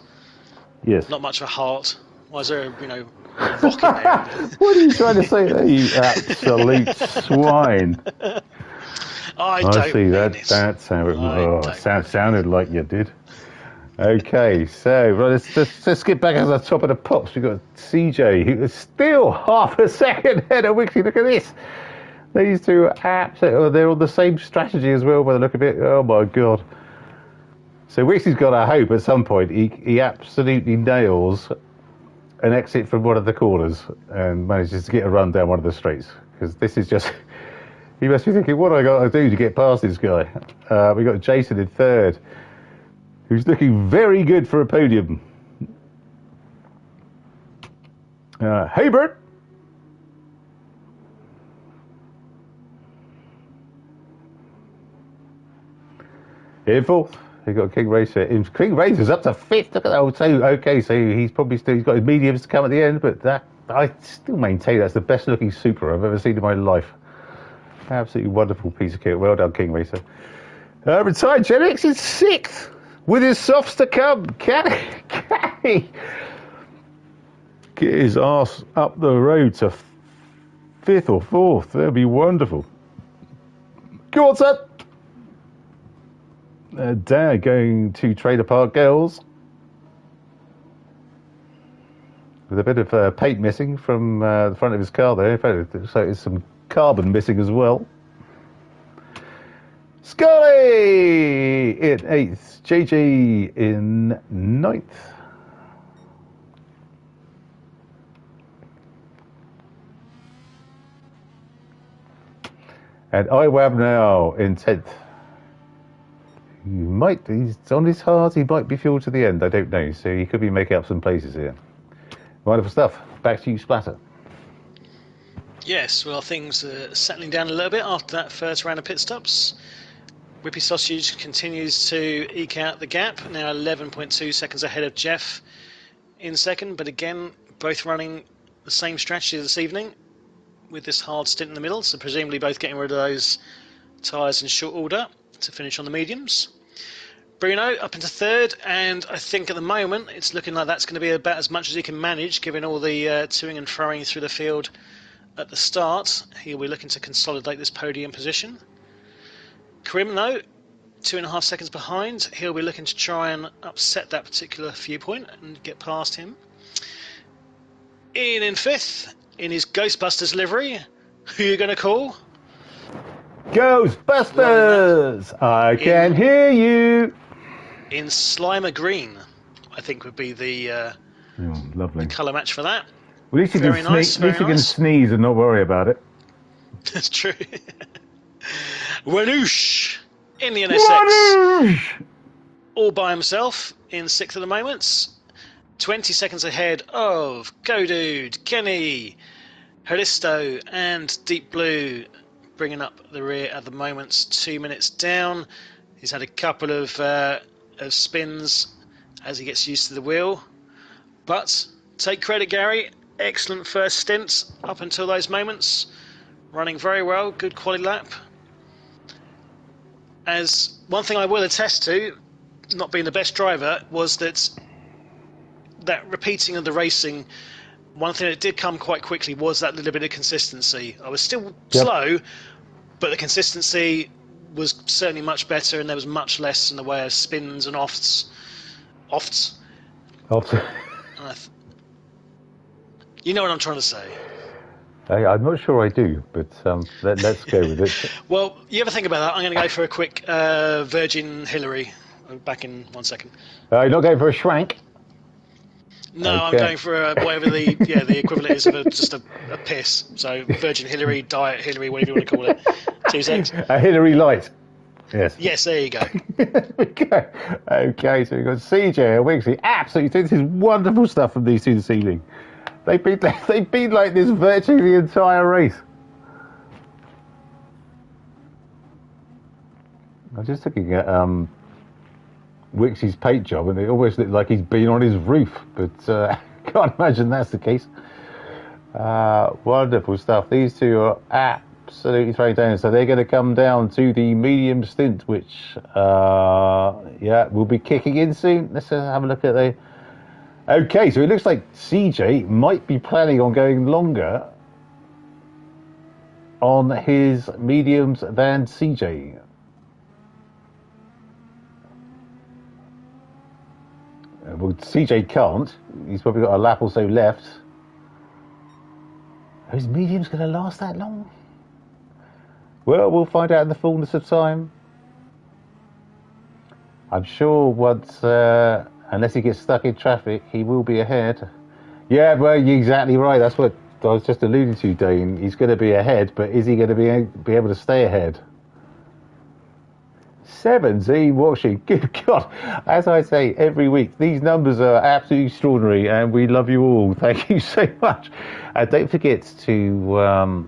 Yes. Not much of a heart. Why is there a rock in there? What are you trying to say there, you absolute swine? I don't see mean that. it. That sounded like you did. Okay, so right, let's get back to the top of the pops. We've got CJ, who is still half a second ahead of Wixie. Look at this. These two are absolutely, they're on the same strategy as well by the look of it. Oh my God. So Wixie's got a hope at some point. He absolutely nails an exit from one of the corners and manages to get a run down one of the straights. Because this is just, he must be thinking, what do I got to do to get past this guy? We got Jason in third, who's looking very good for a podium. Hey, Bert. In fourth, we've got King Racer. King Racer's up to fifth. Look at that. Okay, so he's probably still, he's got his mediums to come at the end, but that, I still maintain that's the best looking Supra I've ever seen in my life. Absolutely wonderful piece of kit. Well done, King Racer. Retired Gen X is sixth with his softs to come. Can he get his arse up the road to fifth or fourth? That'd be wonderful. Go on, son. Dad going to Trailer Park Girls with a bit of paint missing from the front of his car there. In fact, so there's some carbon missing as well. Scully in 8th, JJ in 9th. And IWAB now in 10th. He's on his heart, he might be fueled to the end, I don't know. So he could be making up some places here. Wonderful stuff. Back to you, Splatter. Yes, well, things are settling down a little bit after that first round of pit stops. Whippy Sausage continues to eke out the gap, now 11.2 seconds ahead of Jeff in second, but again, both running the same strategy this evening with this hard stint in the middle, so presumably both getting rid of those tyres in short order to finish on the mediums. Bruno up into third, and I think at the moment it's looking like that's going to be about as much as he can manage, given all the toing and froing through the field at the start. He'll be looking to consolidate this podium position. Krim, though, 2.5 seconds behind. He'll be looking to try and upset that particular viewpoint and get past him. Ian in fifth, in his Ghostbusters livery. Who are you going to call? Ghostbusters! I can hear you! In Slimer Green, I think would be the lovely colour match for that. Well, at least you can sneeze and not worry about it. That's true. Wanoosh in the NSX. All by himself in 6th at the moment. 20 seconds ahead of Go Dude, Kenny, Helisto, and Deep Blue, bringing up the rear at the moment. 2 minutes down. He's had a couple of spins as he gets used to the wheel. But take credit, Gary. Excellent first stint up until those moments. Running very well, good quality lap. As one thing I will attest to, not being the best driver, was that repeating of the racing, one thing that did come quite quickly was that little bit of consistency. I was still slow, but the consistency was certainly much better, and there was much less in the way of spins and offs. You know what I'm trying to say. I'm not sure I do, but let's go with it. Well, you ever think about that? I'm going to go for a quick Virgin Hillary. Back in 1 second. You're not going for a schwank? No, okay. I'm going for whatever the equivalent is of just a piss. So Virgin Hillary, Diet Hillary, whatever you want to call it. 2 seconds. A Hillary light. Yes. Yes, there you go. Okay, so we've got CJ and Wixie. Absolutely, this is wonderful stuff from these two this evening. They've been like this virtually the entire race. I'm just looking at Wixie's paint job, and it almost looks like he's been on his roof, but can't imagine that's the case. Wonderful stuff. These two are absolutely throwing down, so they're going to come down to the medium stint, which will be kicking in soon. Let's have a look at the. Okay, so it looks like CJ might be planning on going longer on his mediums than CJ. Well, CJ can't. He's probably got a lap or so left. Are his mediums going to last that long? Well, we'll find out in the fullness of time. I'm sure once, unless he gets stuck in traffic, he will be ahead. Yeah, well, you're exactly right. That's what I was just alluding to, Dane. He's going to be ahead, but is he going to be able to stay ahead? 17 washing. Good God. As I say every week, these numbers are absolutely extraordinary, and we love you all. Thank you so much. Don't forget to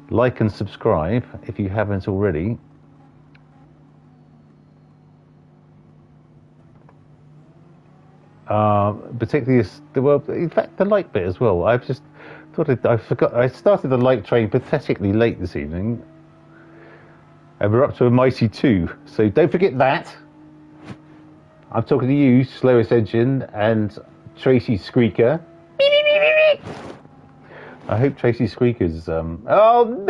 like and subscribe if you haven't already. Particularly, well, in fact, the like bit as well. I've just thought I forgot. I started the like train pathetically late this evening. And we're up to a mighty 2. So don't forget that. I'm talking to you, Slowest Engine, and Tracy Squeaker. I hope Tracy Squeaker's... Oh, no.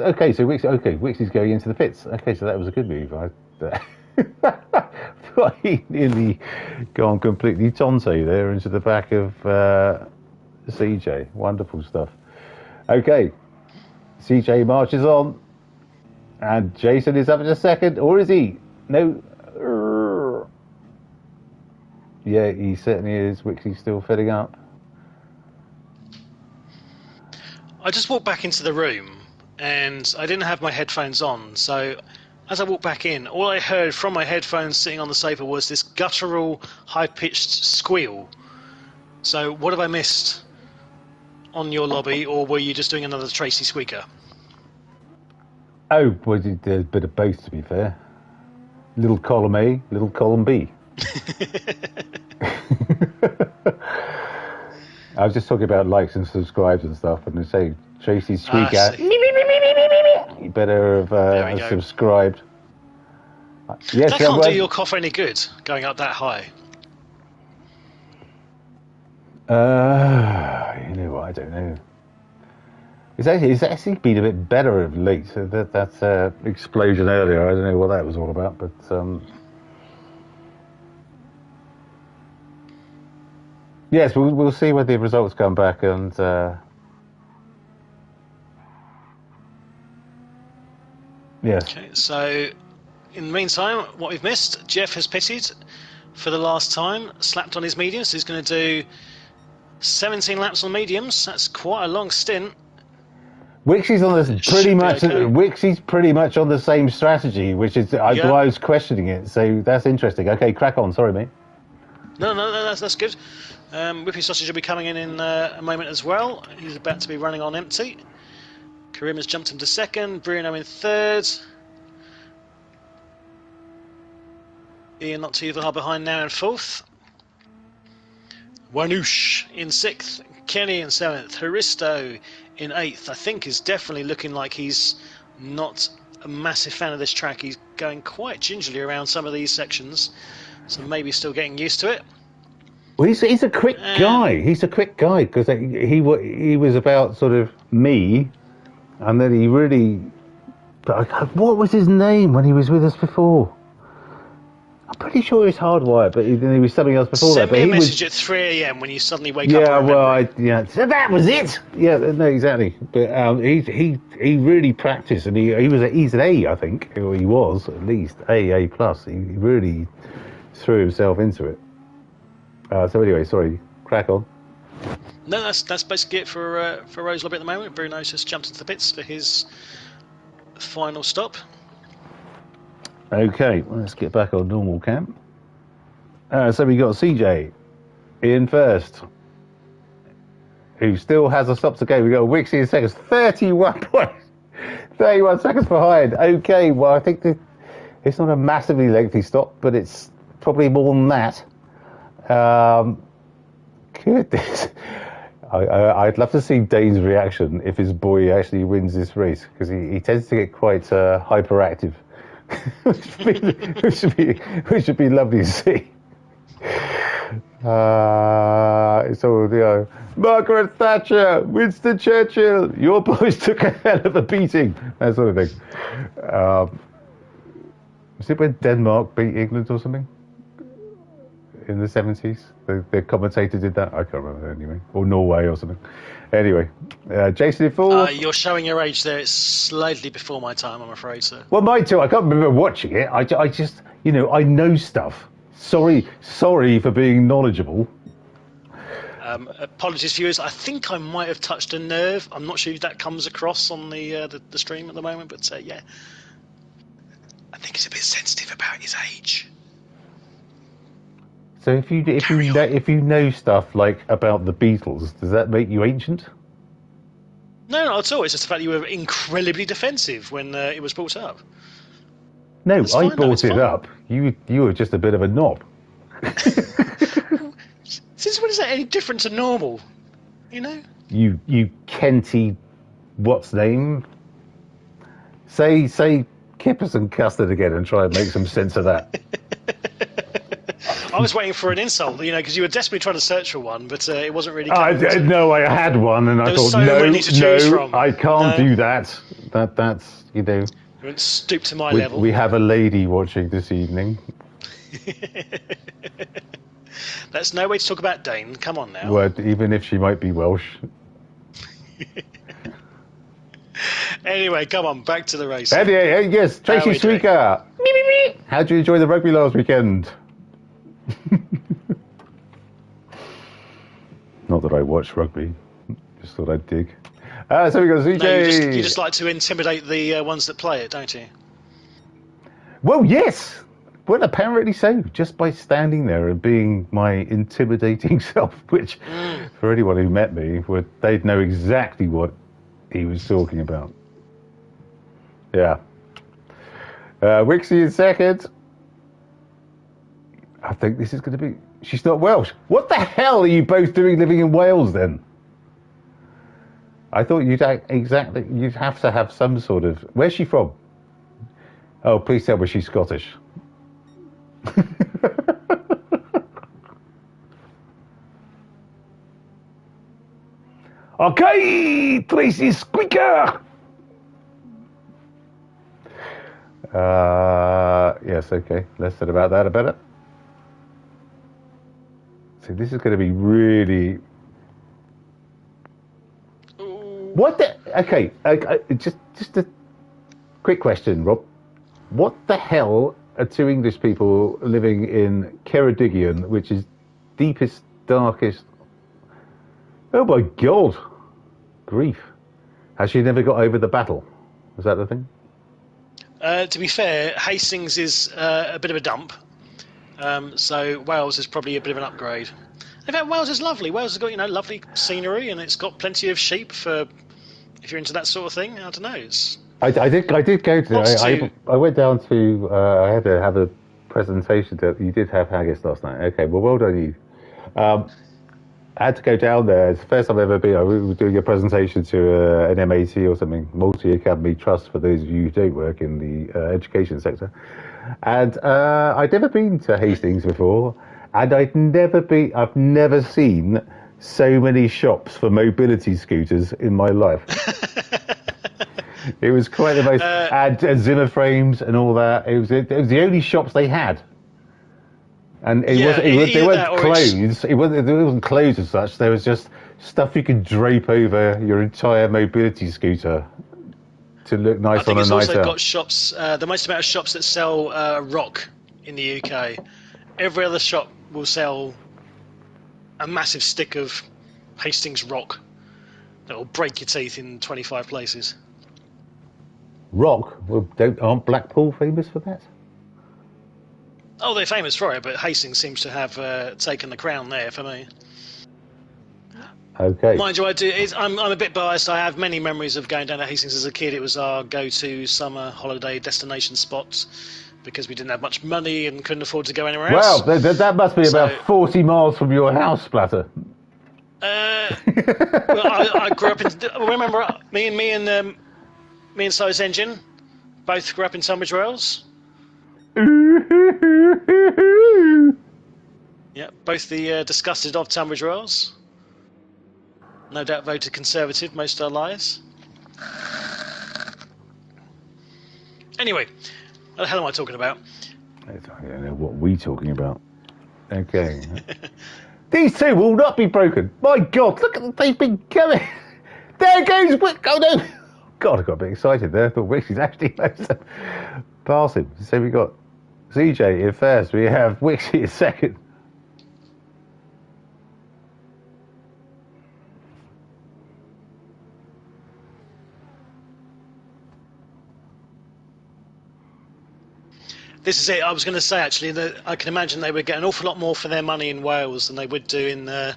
Okay, so Wixie's going into the pits. Okay, so that was a good move. I thought he nearly gone completely tonto there into the back of CJ. Wonderful stuff. Okay, CJ marches on. And Jason is up in a second, or is he? No. Yeah, he certainly is. Wixie's still filling up. I just walked back into the room, and I didn't have my headphones on, so as I walked back in, all I heard from my headphones sitting on the sofa was this guttural, high-pitched squeal. So what have I missed on your lobby, or were you just doing another Tracy Squeaker? Oh, well, there's a bit of both, to be fair. Little column A, little column B. I was just talking about likes and subscribes and stuff, and they say Tracy Squeaker. You better have subscribed. Yes, that can't do your cough any good, going up that high. You know what? I don't know. It's actually been a bit better of late. So that explosion earlier, I don't know what that was all about, but yes, we'll see when the results come back, and yes. Okay, so in the meantime, what we've missed, Jeff has pitted for the last time, slapped on his mediums. So he's going to do 17 laps on mediums. That's quite a long stint. Wixie's on this pretty much. Okay. Wixie's pretty much on the same strategy, which is I was questioning it. So that's interesting. Okay, crack on. Sorry, mate. No, that's good. Whippy Sausage will be coming in a moment as well. He's about to be running on empty. Karim has jumped into second. Bruno in third. Ian not too far behind now in fourth. Wanoosh in sixth. Kenny in seventh. Haristo in eighth. I think is definitely looking like he's not a massive fan of this track. He's going quite gingerly around some of these sections, so maybe still getting used to it. Well, he's a quick guy. He's a quick guy because he was about sort of me, and then he really. What was his name when he was with us before? I'm pretty sure he's hardwired, but he was something else before that. Send me a message at 3 AM when you suddenly wake up. Yeah, well, so that was it. Yeah, no, exactly. But he really practiced, and he's an A, I think, or he was at least A plus. He really threw himself into it. So anyway, sorry, crack on. No, that's basically it for Rose Lobby at the moment. Bruno's just jumped into the pits for his final stop. Okay, let's get back on normal cam. So we got CJ in first, who still has a stop to go. We got Wixie in second, 31 seconds behind. Okay, well, I think it's not a massively lengthy stop, but it's probably more than that. Goodness. I'd love to see Dane's reaction if his boy actually wins this race, because he tends to get quite hyperactive. which would be lovely to see. So Margaret Thatcher, Winston Churchill, your boys took a hell of a beating, that sort of thing. Was it when Denmark beat England or something? in the 70s? The commentator did that. I can't remember anyway, or Norway or something. Anyway, Jason in fourth. You're showing your age there. It's slightly before my time, I'm afraid, sir. Well, mine too. I can't remember watching it. I just, I know stuff. Sorry for being knowledgeable. Apologies, viewers. I think I might have touched a nerve. I'm not sure if that comes across on the stream at the moment, but yeah, I think he's a bit sensitive about his age. So if you know stuff like about the Beatles, does that make you ancient? No, not at all. It's just the fact that you were incredibly defensive when it was brought up. No, I brought it up. You were just a bit of a knob. Since when is that any different to normal? You Kenty, what's name? Say kippers and custard again and try and make some sense of that. I was waiting for an insult, because you were desperately trying to search for one, but it wasn't really. No, I had one, and I thought, I can't do that. That's You wouldn't stoop to my level. We have a lady watching this evening. That's no way to talk about Dane. Come on now. Well, even if she might be Welsh. Anyway, come on, back to the race. Yes, Tracy Sweeker. How did you enjoy the rugby last weekend? Not that I watch rugby. Just thought I'd dig. So we got CJ. No, you just like to intimidate the ones that play it, don't you? Well, yes. Well, apparently so. Just by standing there and being my intimidating self, which, for anyone who met me, they'd know exactly what he was talking about. Yeah. Wixie in second. I think this is going to be... She's not Welsh. What the hell are you both doing living in Wales, then? I thought you'd have to have some sort of... Where's she from? Oh, please tell me she's Scottish. Okay, Tracy Squeaker. Yes, okay. Less said about that, better. So this is going to be really. What the? Okay, just a quick question, Rob. What the hell are two English people living in Ceredigion, which is deepest, darkest? Oh my God! Grief. Has she never got over the battle? Was that the thing? To be fair, Hastings is a bit of a dump. So Wales is probably a bit of an upgrade. In fact, Wales is lovely. Wales has got lovely scenery, and it's got plenty of sheep for if you're into that sort of thing. I don't know. I did go to. I went down to. I had to have a presentation. You did have haggis last night. Okay, well done you. I had to go down there. It's the first time I've ever been. I was doing a presentation to an MAT or something, Multi-Academy Trust, for those of you who don't work in the education sector. And I'd never been to Hastings before, and I've never seen so many shops for mobility scooters in my life. It was quite the most. And Zimmer frames and all that. It was the only shops they had. And they weren't clothes. It wasn't clothes as such. There was just stuff you could drape over your entire mobility scooter to look nice on a night out. I think it's also got shops. The most amount of shops that sell rock in the UK. Every other shop will sell a massive stick of Hastings rock that will break your teeth in 25 places. Rock? Well, aren't Blackpool famous for that? Oh, they're famous for it, but Hastings seems to have taken the crown there for me. Okay. Mind you, I'm a bit biased. I have many memories of going down to Hastings as a kid. It was our go-to summer holiday destination spot because we didn't have much money and couldn't afford to go anywhere else. Well, that must be about 40 miles from your house, Splatter. Well, I grew up in. Remember, me and Silas Engine both grew up in Tunbridge Wells. Yeah, both the disgusted of Tunbridge Wells. No doubt voted Conservative most of our lives. Anyway, what the hell am I talking about? I don't know what we're talking about. Okay. These two will not be broken. My God, look at they've been coming. There goes Wick. Oh no. God, I got a bit excited there. I thought Wixie's actually pass him. So we got CJ in first. We have Wixie in second. This is it. I was going to say actually that I can imagine they would get an awful lot more for their money in Wales than they would do in our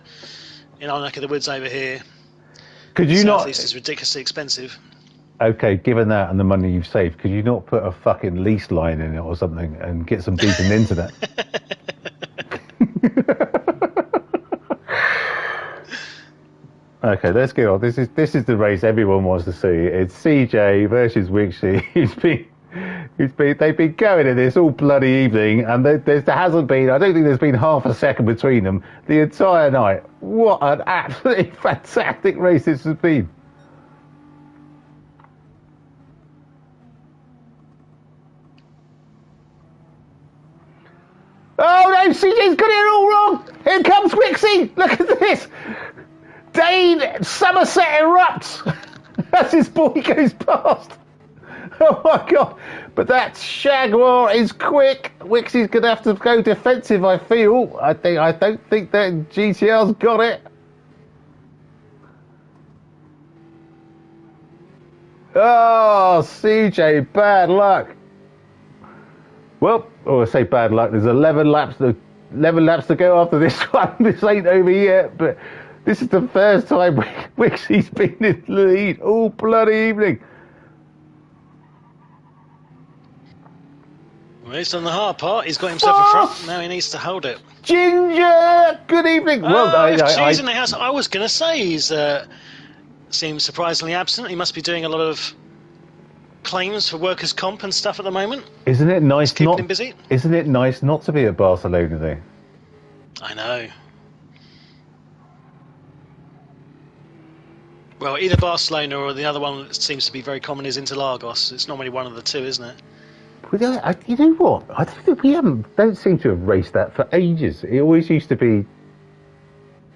neck of the woods over here. Could you not? Southeast is ridiculously expensive. Okay, given that and the money you've saved, could you not put a fucking lease line in it or something and get some decent internet? Okay, let's get on. This is the race everyone wants to see. It's CJ versus Wixie. They've been going at this all bloody evening, and there hasn't been. I don't think there's been half a second between them the entire night. What an absolutely fantastic race this has been. Oh no, CJ's got it all wrong. Here comes Wixie. Look at this. Dane Somerset erupts as his boy goes past. Oh my God. But that Jaguar is quick. Wixie's going to have to go defensive, I feel. I don't think that GTR's got it. Oh, CJ, bad luck. Well, I say bad luck. There's 11 laps to go after this one. This ain't over yet, but this is the first time Wixie's been in the lead all bloody evening. Well, he's done the hard part. He's got himself in front. Now he needs to hold it. Ginger, good evening. Well, Gilles in the house. I was going to say he's seems surprisingly absent. He must be doing a lot of claims for workers' comp and stuff at the moment. Isn't it nice keeping him busy? Isn't it nice not to be at Barcelona though? I know. Well, either Barcelona or the other one that seems to be very common is Interlagos. It's normally one of the two, isn't it? Well, you know what? I don't think don't seem to have raced that for ages. It always used to be.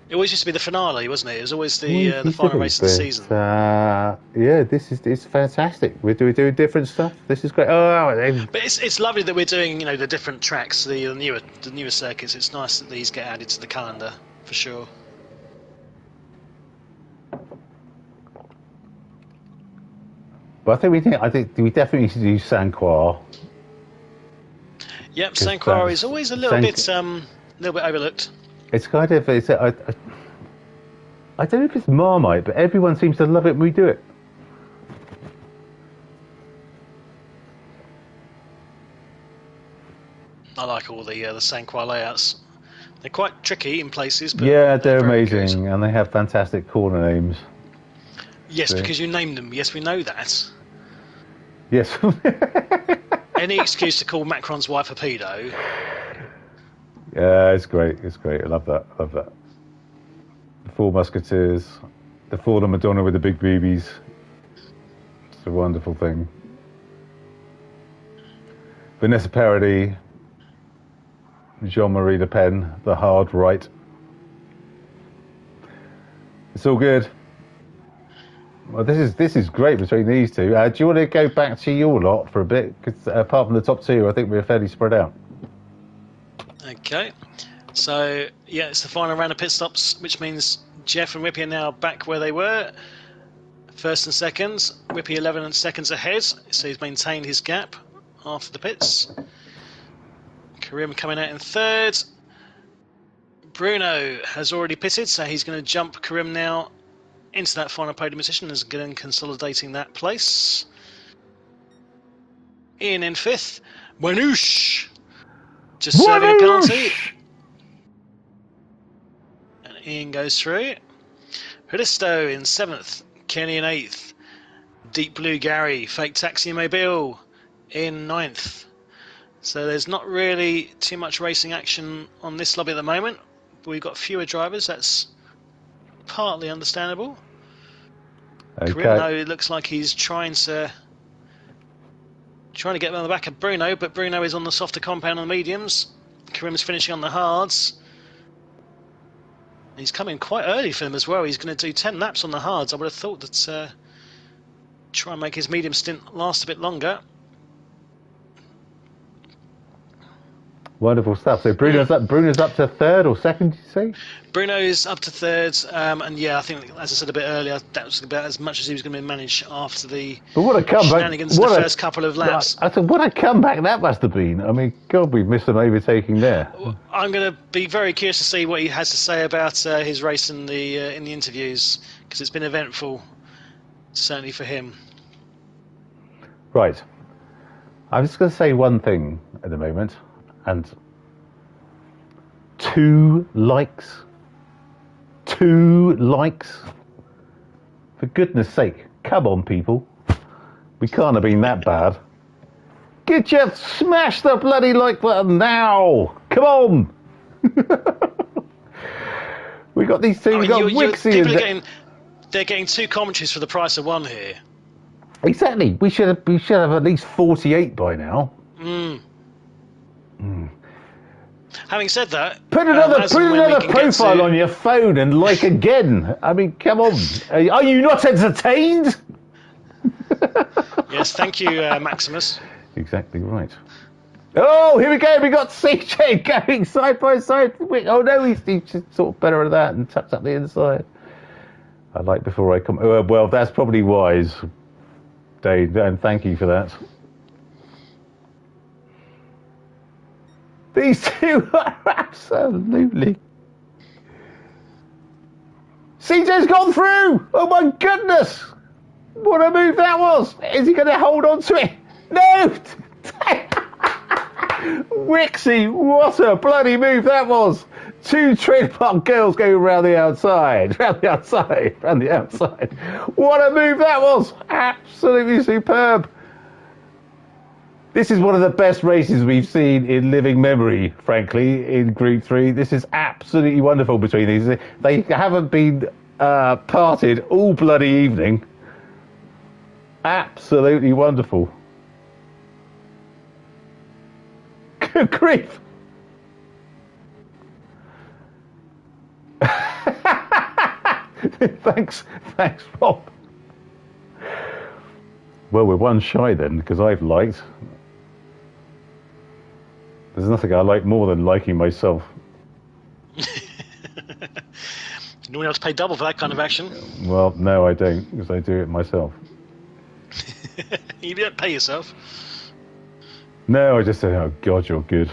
It always used to be the finale, wasn't it? It was always the final race of the season. Yeah, it's fantastic. We're doing different stuff. This is great. But it's lovely that we're doing the different tracks, the newer circuits. It's nice that these get added to the calendar for sure. But I think we definitely need to do Sanquar. Yep, Sanquar is always a little bit overlooked. It's kind of I don't know if it's Marmite, but everyone seems to love it when we do it. I like all the Sanquar layouts. They're quite tricky in places. But yeah, they're amazing, good. And they have fantastic corner names. Yes, because you named them. Yes, we know that. Yes. Any excuse to call Macron's wife a pedo. Yeah, it's great. It's great. I love that. The Four Musketeers, the Ford and Madonna with the big boobies. It's a wonderful thing. Vanessa Paradis, Jean-Marie Le Pen, the hard right. It's all good. Well, this is great between these two. Do you want to go back to your lot for a bit? Because apart from the top two, I think we're fairly spread out. Okay. So, yeah, it's the final round of pit stops, which means Jeff and Whippy are now back where they were. First and seconds. Whippy 11 seconds ahead, so he's maintained his gap after the pits. Karim coming out in third. Bruno has already pitted, so he's going to jump Karim now into that final podium position, is again consolidating that place. Ian in fifth. Manouche just serving a penalty. And Ian goes through. Hristo in seventh. Kenny in eighth. Deep Blue Gary, Fake Taxi Mobile in ninth. So there's not really too much racing action on this lobby at the moment. But we've got fewer drivers. That's partly understandable. Okay. Bruno looks like he's trying to get on the back of Bruno, but Bruno is on the softer compound on the mediums. Karim's finishing on the hards. He's coming quite early for them as well. He's going to do 10 laps on the hards. I would have thought that try and make his medium stint last a bit longer. Wonderful stuff. So Bruno's up to third or second, did you say? Bruno's up to third, and yeah, I think, as I said a bit earlier, that was about as much as he was going to manage after the shenanigans in the first couple of laps. I said, what a comeback that must have been. I mean, God, we've missed an overtaking there. I'm going to be very curious to see what he has to say about his race in the interviews, because it's been eventful, certainly for him. Right. I'm just going to say one thing at the moment, and 2 likes. 2 likes. For goodness sake, come on, people. We can't have been that bad. Smash the bloody like button now. Come on. We got these two. We got Wixie and they're getting 2 commentaries for the price of 1 here. Exactly. We should have at least 48 by now. Having said that, put another profile on your phone and like again. I mean, come on. Are you not entertained? Yes, thank you, Maximus. Exactly right. Oh, here we go. We got CJ going side by side. Oh no, he's sort of better at that and tucks up the inside. I like before I come. Well, that's probably wise, Dave, and thank you for that. These two are absolutely... CJ's gone through! Oh my goodness! What a move that was! Is he going to hold on to it? No! Wixie, what a bloody move that was! 2 trademark girls going around the outside. Round the outside. What a move that was! Absolutely superb. This is one of the best races we've seen in living memory, frankly, in Group 3. This is absolutely wonderful between these. They haven't been parted all bloody evening. Absolutely wonderful. Good grief. Thanks, Rob. Well, we're 1 shy then, because I've liked. There's nothing I like more than liking myself. You don't have to pay double for that kind of action. Well, no, I don't, because I do it myself. You don't pay yourself. No, I just say, oh God, you're good.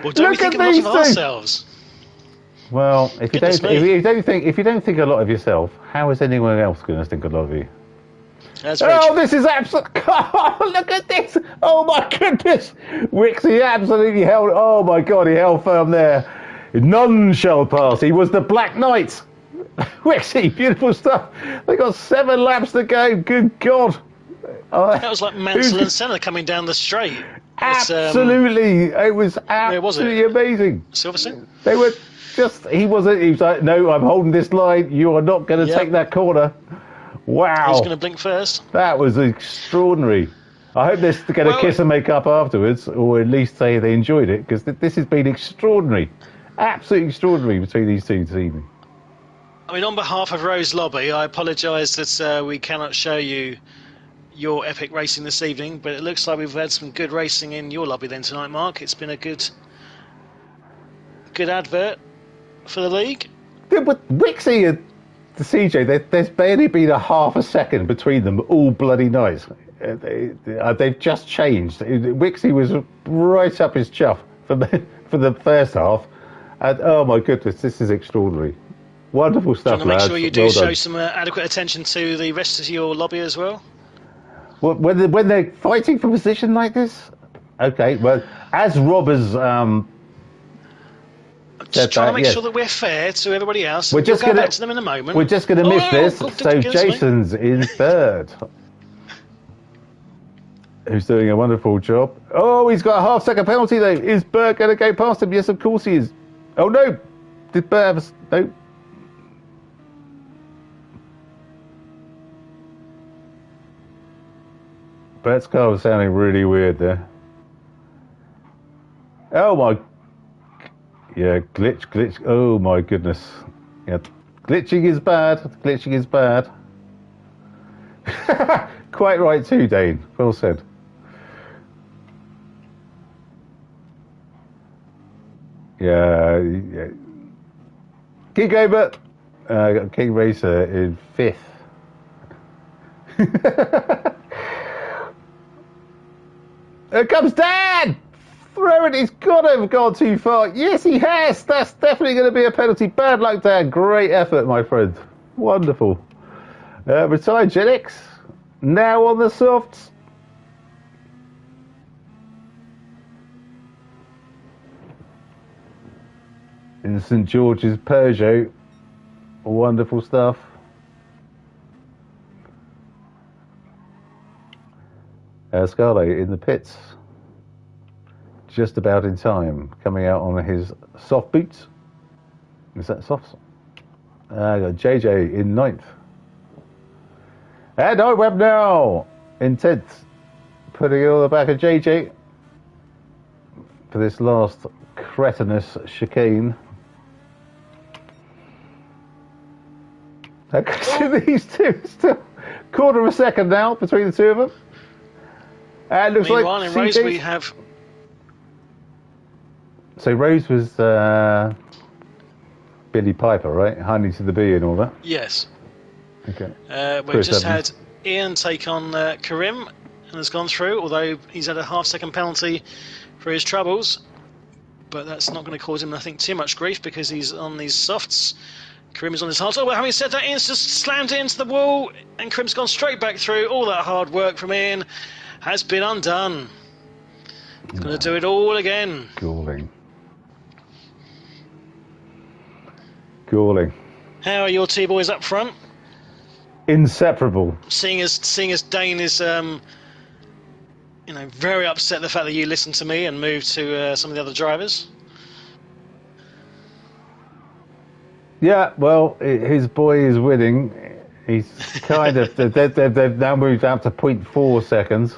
Well, don't we think a lot of ourselves? Well, if you don't think a lot of yourself, how is anyone else going to think a lot of you? That's very true. This is absolute. Oh, look at this! Oh my goodness! Wixie absolutely held. Oh my God, he held firm there. None shall pass. He was the Black Knight. Wixie, beautiful stuff. They got 7 laps to go. Good God. That was like Mansell and Senna coming down the straight. Absolutely, it was absolutely amazing. Silverstone? They were just. He was like, no, I'm holding this line. You are not going to take that corner. Wow. Who's going to blink first? That was extraordinary. I hope they're going to kiss and make up afterwards, or at least say they enjoyed it, because this has been extraordinary. Absolutely extraordinary between these two this evening. I mean, on behalf of Rose Lobby, I apologise that we cannot show you your epic racing this evening, but it looks like we've had some good racing in your lobby then tonight, Mark. It's been a good advert for the league. With Wixie and the CJ, there's barely been a half a second between them all bloody night. They've just changed. Wixie was right up his chuff for the first half, and oh my goodness, this is extraordinary. Wonderful stuff, lads. Make sure you do show done. some adequate attention to the rest of your lobby as well. Well, when they're fighting for position like this, okay. Well, as Rob has just trying to make sure that we're fair to everybody else. We're just going to back to them in a moment. We're just going to miss this. So Jason's in third, who's doing a wonderful job. Oh, he's got a half-second penalty though. Is Bert going to go past him? Yes, of course he is. Oh no, did Bert have no? Bert's car was sounding really weird there. Oh my. Yeah, glitch. Oh my goodness. Yeah, glitching is bad. Glitching is bad. Quite right too, Dane. Well said. Yeah. King Gamer. Got King Racer in 5th. Here comes Dad! Throw it, he's got to have gone too far. Yes, he has. That's definitely going to be a penalty. Bad luck, Dad. Great effort, my friend. Wonderful. Retired Genix. Now on the softs. In St. George's Peugeot. Wonderful stuff. Scarlet in the pits. Just about in time. Coming out on his soft boots. Is that softs? I got JJ in 9th. And I web now in 10th. Putting it on the back of JJ for this last cretinous chicane. These two still quarter of a second now between the two of them. And looks meanwhile, like in Rose we have. So Rose was Billy Piper, right? Honey to the Bee and all that. Yes. Okay. We've just had Ian take on Karim and has gone through, although he's had a half-second penalty for his troubles. But that's not going to cause him, I think, too much grief because he's on these softs. Karim is on his hard. Oh, well, having said that, Ian's just slammed it into the wall and Karim's gone straight back through. All that hard work from Ian has been undone. He's going to do it all again. Galling. How are your two boys up front? Inseparable. Seeing as Dane is, very upset at the fact that you listened to me and moved to some of the other drivers. Yeah, well, his boy is winning. He's kind of they've now moved out to 0.4 seconds.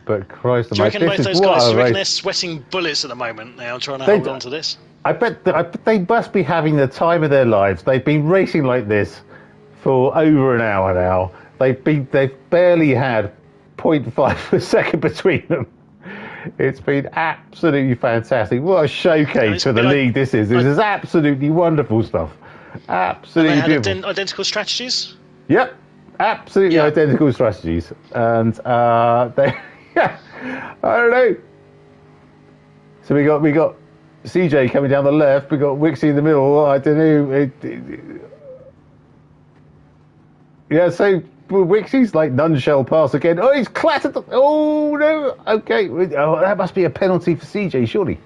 But Christ, do you reckon both those guys? Do you reckon they're sweating bullets at the moment now, trying to hold on to this? I bet they must be having the time of their lives. They've been racing like this for over an hour now. They've barely had 0.5 of a second between them. It's been absolutely fantastic. What a showcase for the league this is. This is absolutely wonderful stuff. Absolutely beautiful. They had identical strategies? Yep, absolutely identical strategies. And they, I don't know. So we got CJ coming down the left. We got Wixie in the middle. I don't know. Yeah, so Wixie's like none shall pass again. Oh, he's clattered. Oh no. Okay. Oh, that must be a penalty for CJ, surely.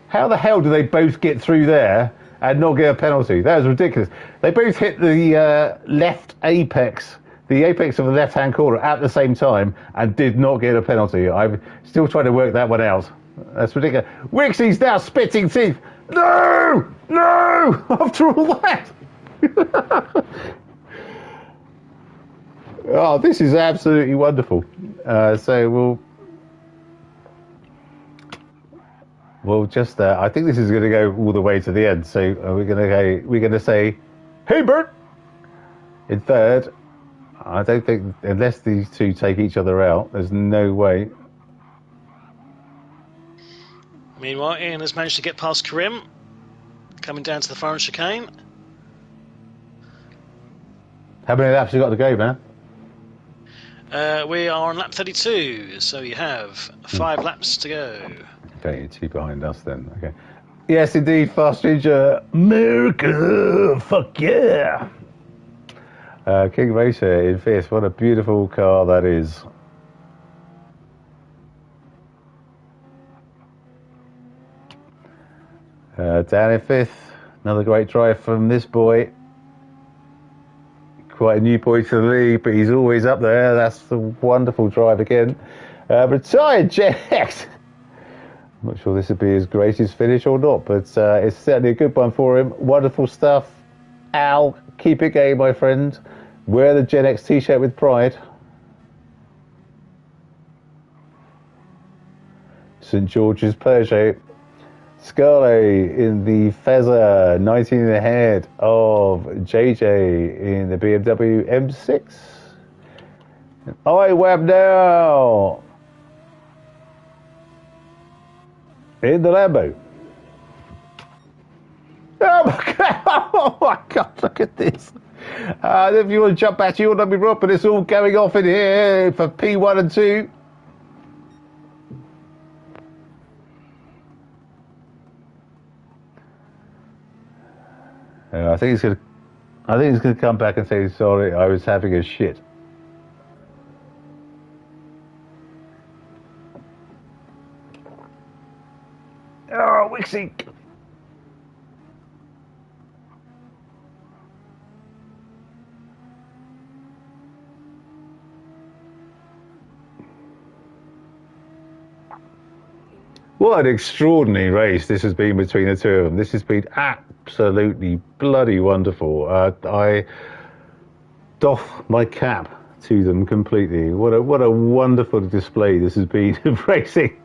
How the hell do they both get through there and not get a penalty? That was ridiculous. They both hit the left apex, the apex of the left-hand corner at the same time and did not get a penalty. I'm still trying to work that one out. That's ridiculous. Wixie's now spitting teeth. No! No! After all that. Oh, this is absolutely wonderful. So we'll just. I think this is going to go all the way to the end. So we're going to say, "Hey, Bert," in third. I don't think unless these two take each other out, there's no way. Meanwhile, Ian has managed to get past Karim, coming down to the foreign chicane. How many laps you got to go, man? We are on lap 32, so you have 5 laps to go. Okay, you're 2 behind us then. Okay. Yes, indeed, Fast Ginger. America! Fuck yeah! King Racer in 5th. What a beautiful car that is. Down in 5th. Another great drive from this boy. Quite a new boy to the league, but he's always up there. That's a wonderful drive again. Retired Jet. I'm not sure this would be his greatest finish or not, but it's certainly a good one for him. Wonderful stuff. Al, keep it going, my friend. Wear the Gen X t-shirt with pride. St George's Peugeot. Scarlet in the Fezzer, 19 ahead of JJ in the BMW M6. IWAB now in the Lambo. Oh my God! Oh my God! Look at this. If you want to jump back to your number, Rob, but it's all going off in here for P1 and 2. I think he's gonna come back and say sorry. I was having a shit. Oh, Wixie. What an extraordinary race this has been between the two of them. This has been absolutely bloody wonderful. I doff my cap to them completely. What a wonderful display this has been of racing.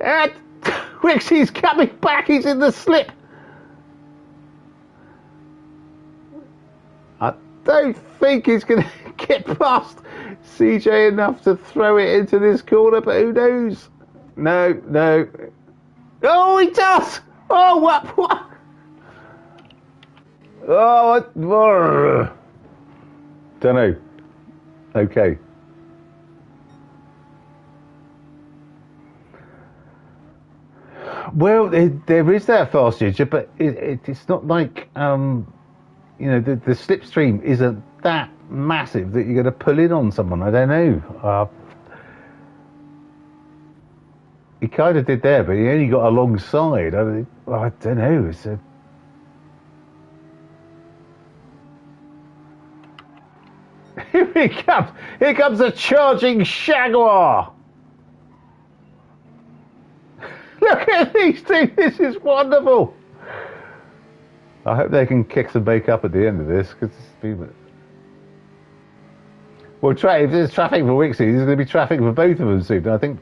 And Wixie's coming back. He's in the slip. I don't think he's going to get past CJ enough to throw it into this corner, but who knows? No. Oh, he does! Oh, what? Oh, don't know. Okay. Well, there is that fast edge, but it's not like, the slipstream isn't that massive that you're going to pull in on someone. I don't know. He kind of did there, but he only got alongside. I don't know. Here he comes. Here comes a charging Jaguar. Look at these two. This is wonderful. I hope they can kick some make up at the end of this, because well, if there's traffic for Wixie, there's going to be traffic for both of them soon. I think.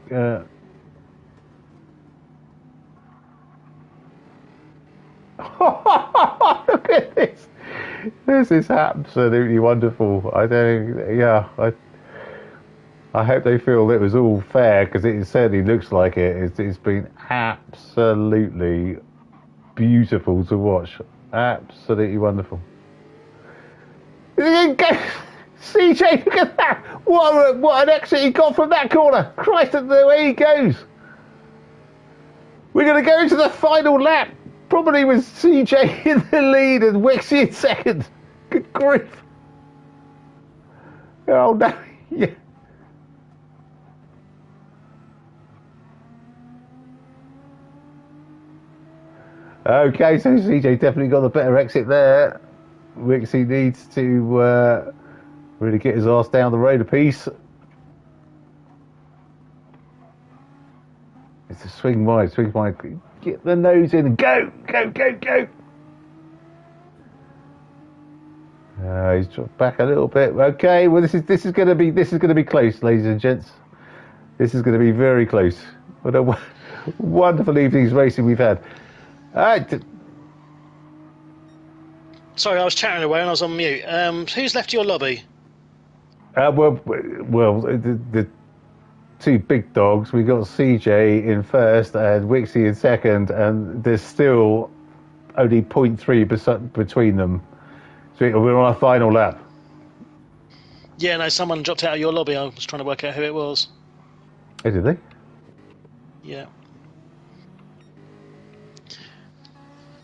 Look at this. This is absolutely wonderful. I hope they feel it was all fair, because it certainly looks like it. It's been absolutely beautiful to watch. Absolutely wonderful. CJ, look at that. What an exit he got from that corner. Christ, the way he goes. We're going to go into the final lap. Probably with CJ in the lead and Wixie in second. Good grief. Oh, no. Yeah. Okay, so CJ definitely got the better exit there. Wixie needs to really get his ass down the road a piece. It's a swing wide. Get the nose in. Go. He's dropped back a little bit. Okay, well this is going to be close, ladies and gents. This is going to be very close. What a wonderful evening's racing we've had. Sorry, I was chatting away and I was on mute. Who's left your lobby? Well, the two big dogs. We got CJ in first and Wixie in second, and there's still only 0.3% between them. So we're on our final lap. Yeah, no, someone dropped out of your lobby. I was trying to work out who it was. Oh, did they? Yeah.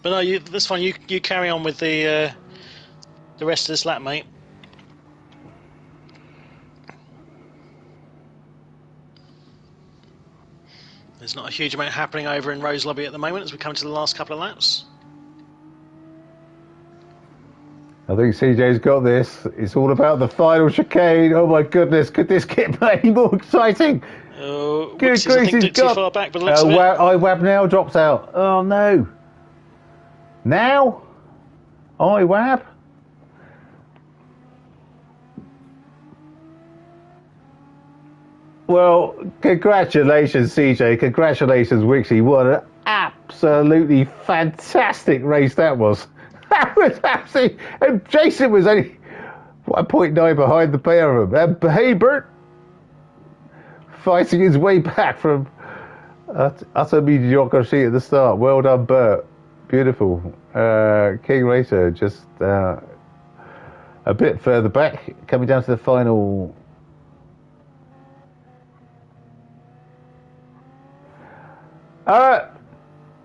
But no, that's fine. You carry on with the rest of this lap, mate. There's not a huge amount happening over in Rose Lobby at the moment as we come to the last couple of laps. I think CJ's got this. It's all about the final chicane. Oh my goodness, could this get any more exciting? Oh, Good grief, he's got too far back, but the looks of it. IWAB now drops out. Oh no. Now? IWAB? Well, congratulations, CJ. Congratulations, Wixie. What an absolutely fantastic race that was. That was absolutely... And Jason was only 1.9 behind the pair of them. And hey, Bert, fighting his way back from utter mediocrity at the start. Well done, Bert. Beautiful. King Racer just a bit further back, coming down to the final...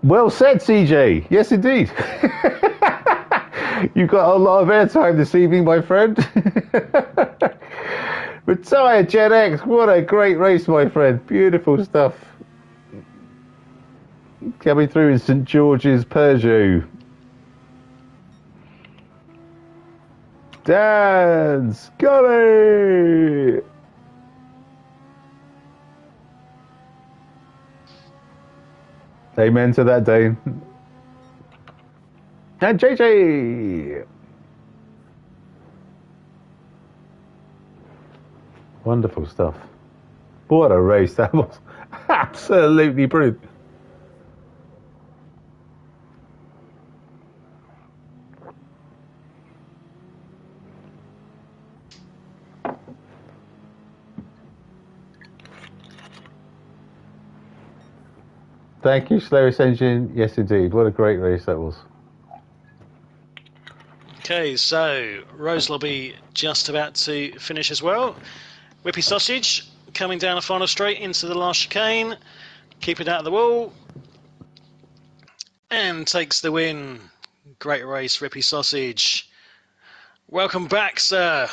Well said, CJ. Yes, indeed. You've got a lot of airtime this evening, my friend. Retired Gen X. What a great race, my friend. Beautiful stuff. Coming through in St. George's Peugeot. Dan Scully. Amen to that, Dane. And JJ. Wonderful stuff. What a race that was. Absolutely brilliant. Thank you, Slowest Engine. Yes, indeed. What a great race that was. Okay, so Rose Lobby just about to finish as well. Whippy Sausage coming down the final straight into the last chicane. Keep it out of the wall. And takes the win. Great race, Whippy Sausage. Welcome back, sir.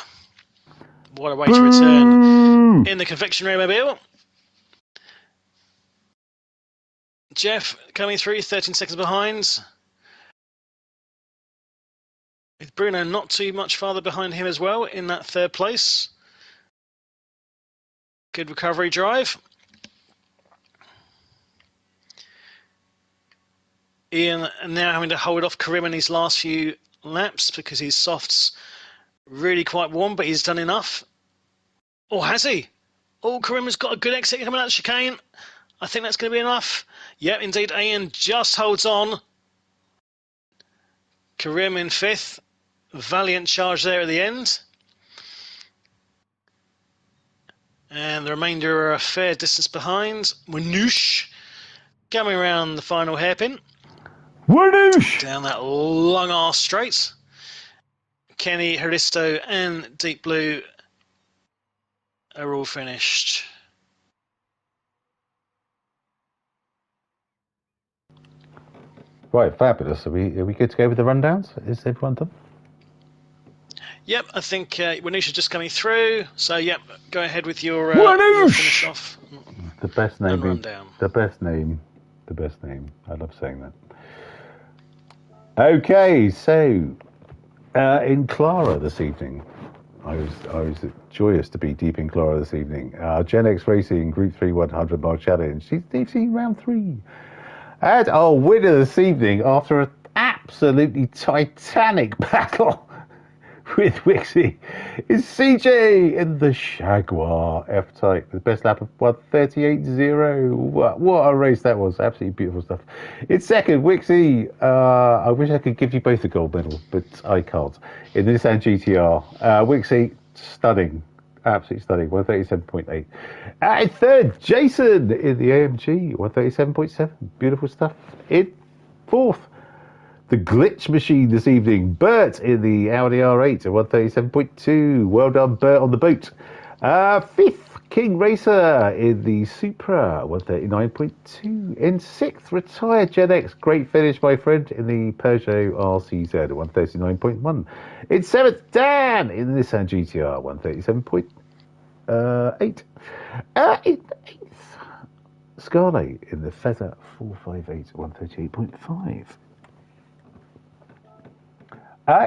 What a way to return in the confectionery mobile. Jeff coming through, 13 seconds behind. With Bruno not too much farther behind him as well in that third place. Good recovery drive. Ian now having to hold off Karim in his last few laps because his soft's really quite warm, but he's done enough. Oh, has he? Oh, Karim has got a good exit coming out of the chicane. I think that's going to be enough. Yep, indeed, Ian just holds on. Karim in fifth. Valiant charge there at the end. And the remainder are a fair distance behind. Manouche coming around the final hairpin. Manouche! Down that long arse straight. Kenny, Haristo and Deep Blue are all finished. Right, fabulous. Are we good to go with the rundowns? Is everyone done? Yep, I think Manouche is just coming through. So, yep, go ahead with your finish off. The best name. Rundown. The best name. The best name. I love saying that. Okay, so in Clara this evening, I was joyous to be deep in Clara this evening. Gen X Racing Group 3 100 mile challenge. They've seen round 3. And our winner this evening, after an absolutely titanic battle with Wixie, is CJ in the Jaguar F-Type. The best lap of 1:38.0. What a race that was. Absolutely beautiful stuff. In second, Wixie. I wish I could give you both a gold medal, but I can't. In the Nissan GTR. Wixie, stunning. Absolutely stunning. 137.8. In third, Jason in the AMG. 137.7. Beautiful stuff. In fourth, the glitch machine this evening. Bert in the Audi R8 at 137.2. Well done, Bert, on the boat. Fifth, King Racer in the Supra, 139.2. In sixth, retired Gen X. Great finish, my friend, in the Peugeot RCZ at 139.1. In seventh, Dan in the Nissan GTR, 137.8. In eighth, Scarlet in the Feather 458, 138.5.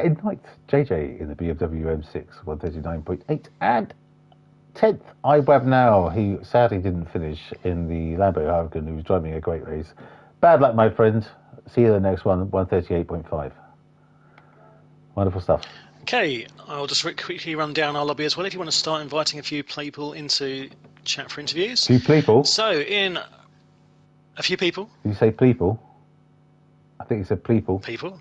In ninth, JJ in the BMW M6, 139.8. And 10th, iWeb Now, he sadly didn't finish in the Lambo Huracan, who was driving a great race. Bad luck, my friend. See you in the next one, 138.5. Wonderful stuff. Okay, I'll just quickly run down our lobby as well if you want to start inviting a few people into chat for interviews. Few people? So, in a few people. Did you say people? I think you said people. People?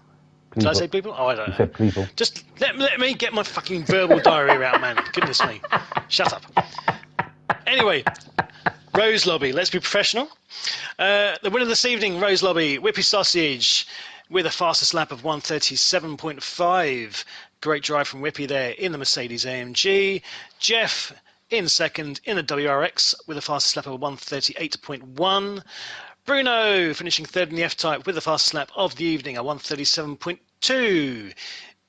Did I say people? Oh, I don't know. You said people. Just let me get my fucking verbal diary out, man. Goodness me. Shut up. Anyway, Rose Lobby. Let's be professional. The winner this evening, Rose Lobby, Whippy Sausage, with a fastest lap of 1:37.5. Great drive from Whippy there in the Mercedes AMG. Jeff in second in the WRX with a fastest lap of 1:38.1. Bruno finishing third in the F-Type with the fastest lap of the evening, a 1:37.2.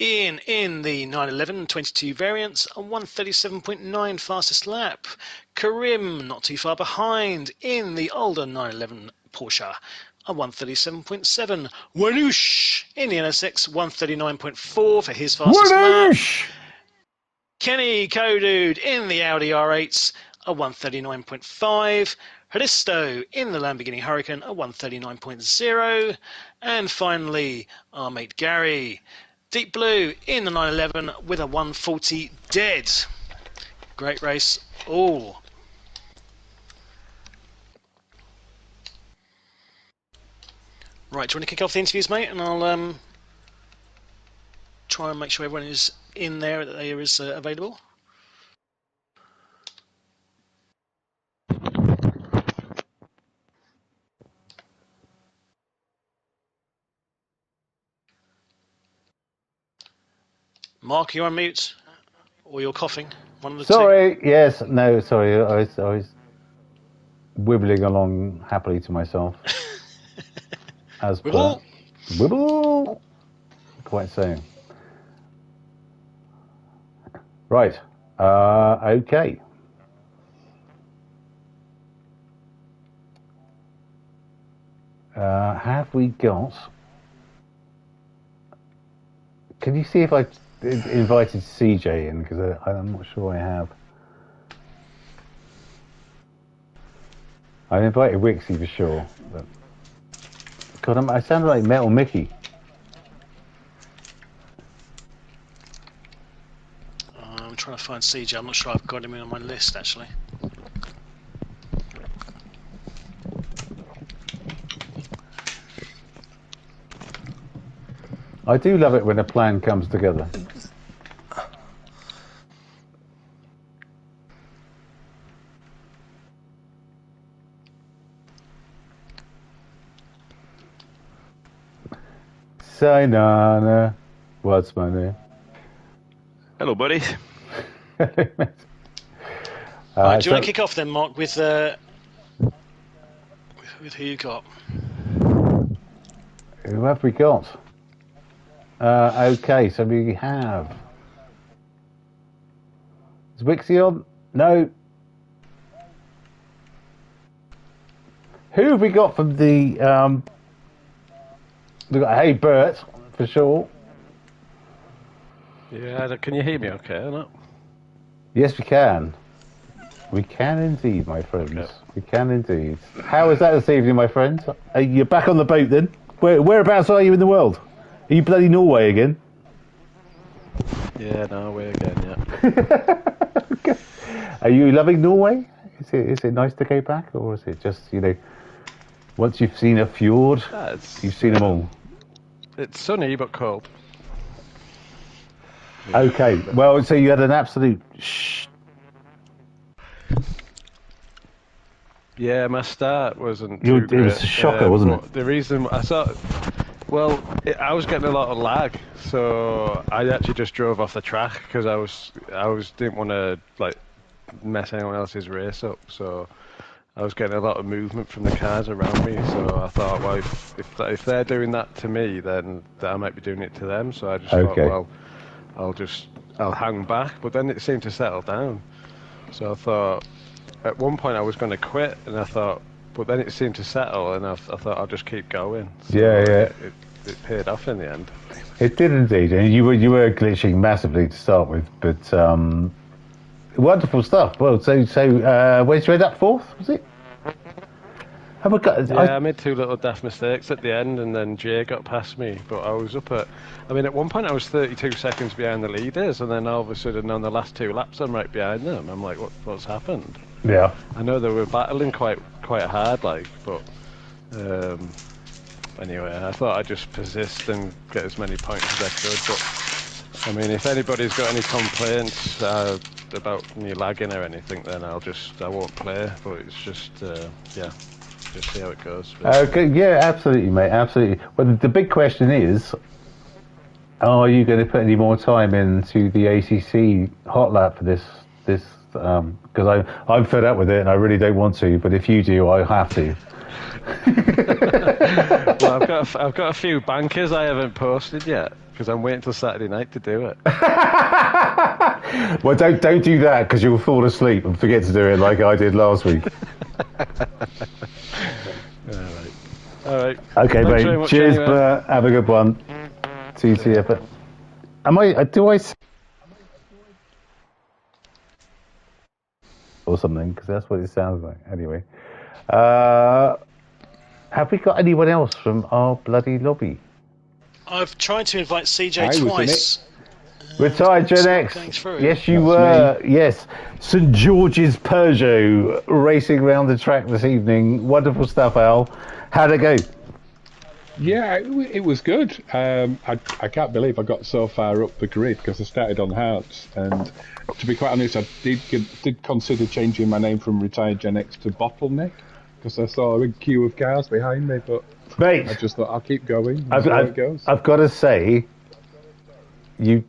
Ian in the 911 22 variants, a 1:37.9 fastest lap. Karim not too far behind in the older 911 Porsche, a 1:37.7. Wanoosh in the NSX, 1:39.4 for his fastest lap. Kenny Kodude in the Audi R8s, a 1:39.5. Hristo in the Lamborghini Huracan, a 1:39.0. And finally, our mate Gary, Deep Blue in the 911 with a 1:40 dead. Great race all. Right, do you want to kick off the interviews, mate? And I'll try and make sure everyone is in there, that there is available. Mark, you're on mute, or you're coughing. One of the sorry. two. Yes. No. Sorry. I was wibbling along happily to myself. As Wibble. Wibble. Quite so. Right. Okay. Have we got? Can you see if I invited CJ in? Because I'm not sure I have. I invited Wixie for sure. But God, I sound like Metal Mickey. I'm trying to find CJ. I'm not sure I've got him in on my list, actually. I do love it when a plan comes together. Sainana, what's my name? Hello, buddy. Right, do you want to kick off then, Mark, with who you got? Who have we got? Okay, so we have. Is Wixie on? No. Who have we got from the? We've got Hey Bert for sure. Yeah, can you hear me okay or not? Yes, we can. We can indeed, my friends. Okay. We can indeed. How is that this evening, my friends? You're back on the boat then? Whereabouts are you in the world? Are you bloody Norway again? Yeah, Norway again, yeah. Okay. Are you loving Norway? Is it nice to go back, or is it just, once you've seen a fjord, you've seen them all? It's sunny but cold. Okay, well, so you had an absolute Yeah, my start wasn't too great. It was a shocker, wasn't it? The reason I thought, I was getting a lot of lag, so I actually just drove off the track because I didn't want to mess anyone else's race up. So I was getting a lot of movement from the cars around me. So I thought, well, if they're doing that to me, then I might be doing it to them. So I just thought, well, I'll hang back. But then it seemed to settle down. So I thought, at one point I was going to quit, and I thought, but then it seemed to settle, and I thought I'll just keep going. So it paid off in the end. It did indeed, and you were glitching massively to start with, but wonderful stuff. Well, so where's you end up? Fourth, was it? I made two little daft mistakes at the end, and then Jay got past me. But I was up at, at one point I was 32 seconds behind the leaders, and then all of a sudden on the last 2 laps I'm right behind them. I'm like, what's happened? Yeah. I know they were battling quite hard, but anyway, I thought I'd just persist and get as many points as I could. But if anybody's got any complaints about me lagging or anything, then I won't play. But it's just just see how it goes. Okay, yeah, absolutely, mate, absolutely. Well, the big question is, are you going to put any more time into the ACC hot lap for this? Because I'm fed up with it and I really don't want to. But if you do, I have to. Well, I've got a few bankers I haven't posted yet because I'm waiting till Saturday night to do it. Well, don't do that because you'll fall asleep and forget to do it like I did last week. All right. Okay, Thanks mate. Cheers, anyway. Bert. Have a good one. See you. But or something? Because that's what it sounds like. Anyway, have we got anyone else from our bloody lobby? I've tried to invite CJ twice. Retired Gen X. Yes, you were. Me. Yes. St. George's Peugeot racing around the track this evening. Wonderful stuff, Al. How'd it go? Yeah, it was good. I can't believe I got so far up the grid because I started on Hearts. And to be quite honest, I did consider changing my name from Retired Gen X to Bottleneck because I saw a big queue of cars behind me. But mate, I just thought I'll keep going. It goes. I've got to say, you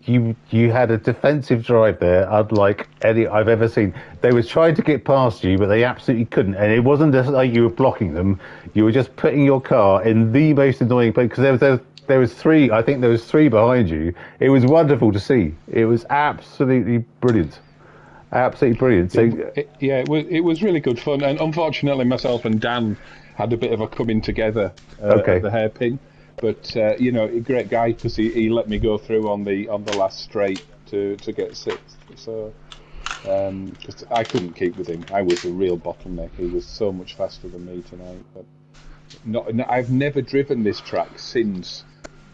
had a defensive drive there, unlike any I've ever seen. They was trying to get past you, but they absolutely couldn't. And it wasn't just like you were blocking them; you were just putting your car in the most annoying place because there was 3. I think there was 3 behind you. It was wonderful to see. It was absolutely brilliant. Absolutely brilliant. So it was really good fun. And unfortunately, myself and Dan had a bit of a coming together at the hairpin. But a great guy because he let me go through on the last straight to get 6th. So because I couldn't keep with him, I was a real bottleneck. He was so much faster than me tonight. But I've never driven this track since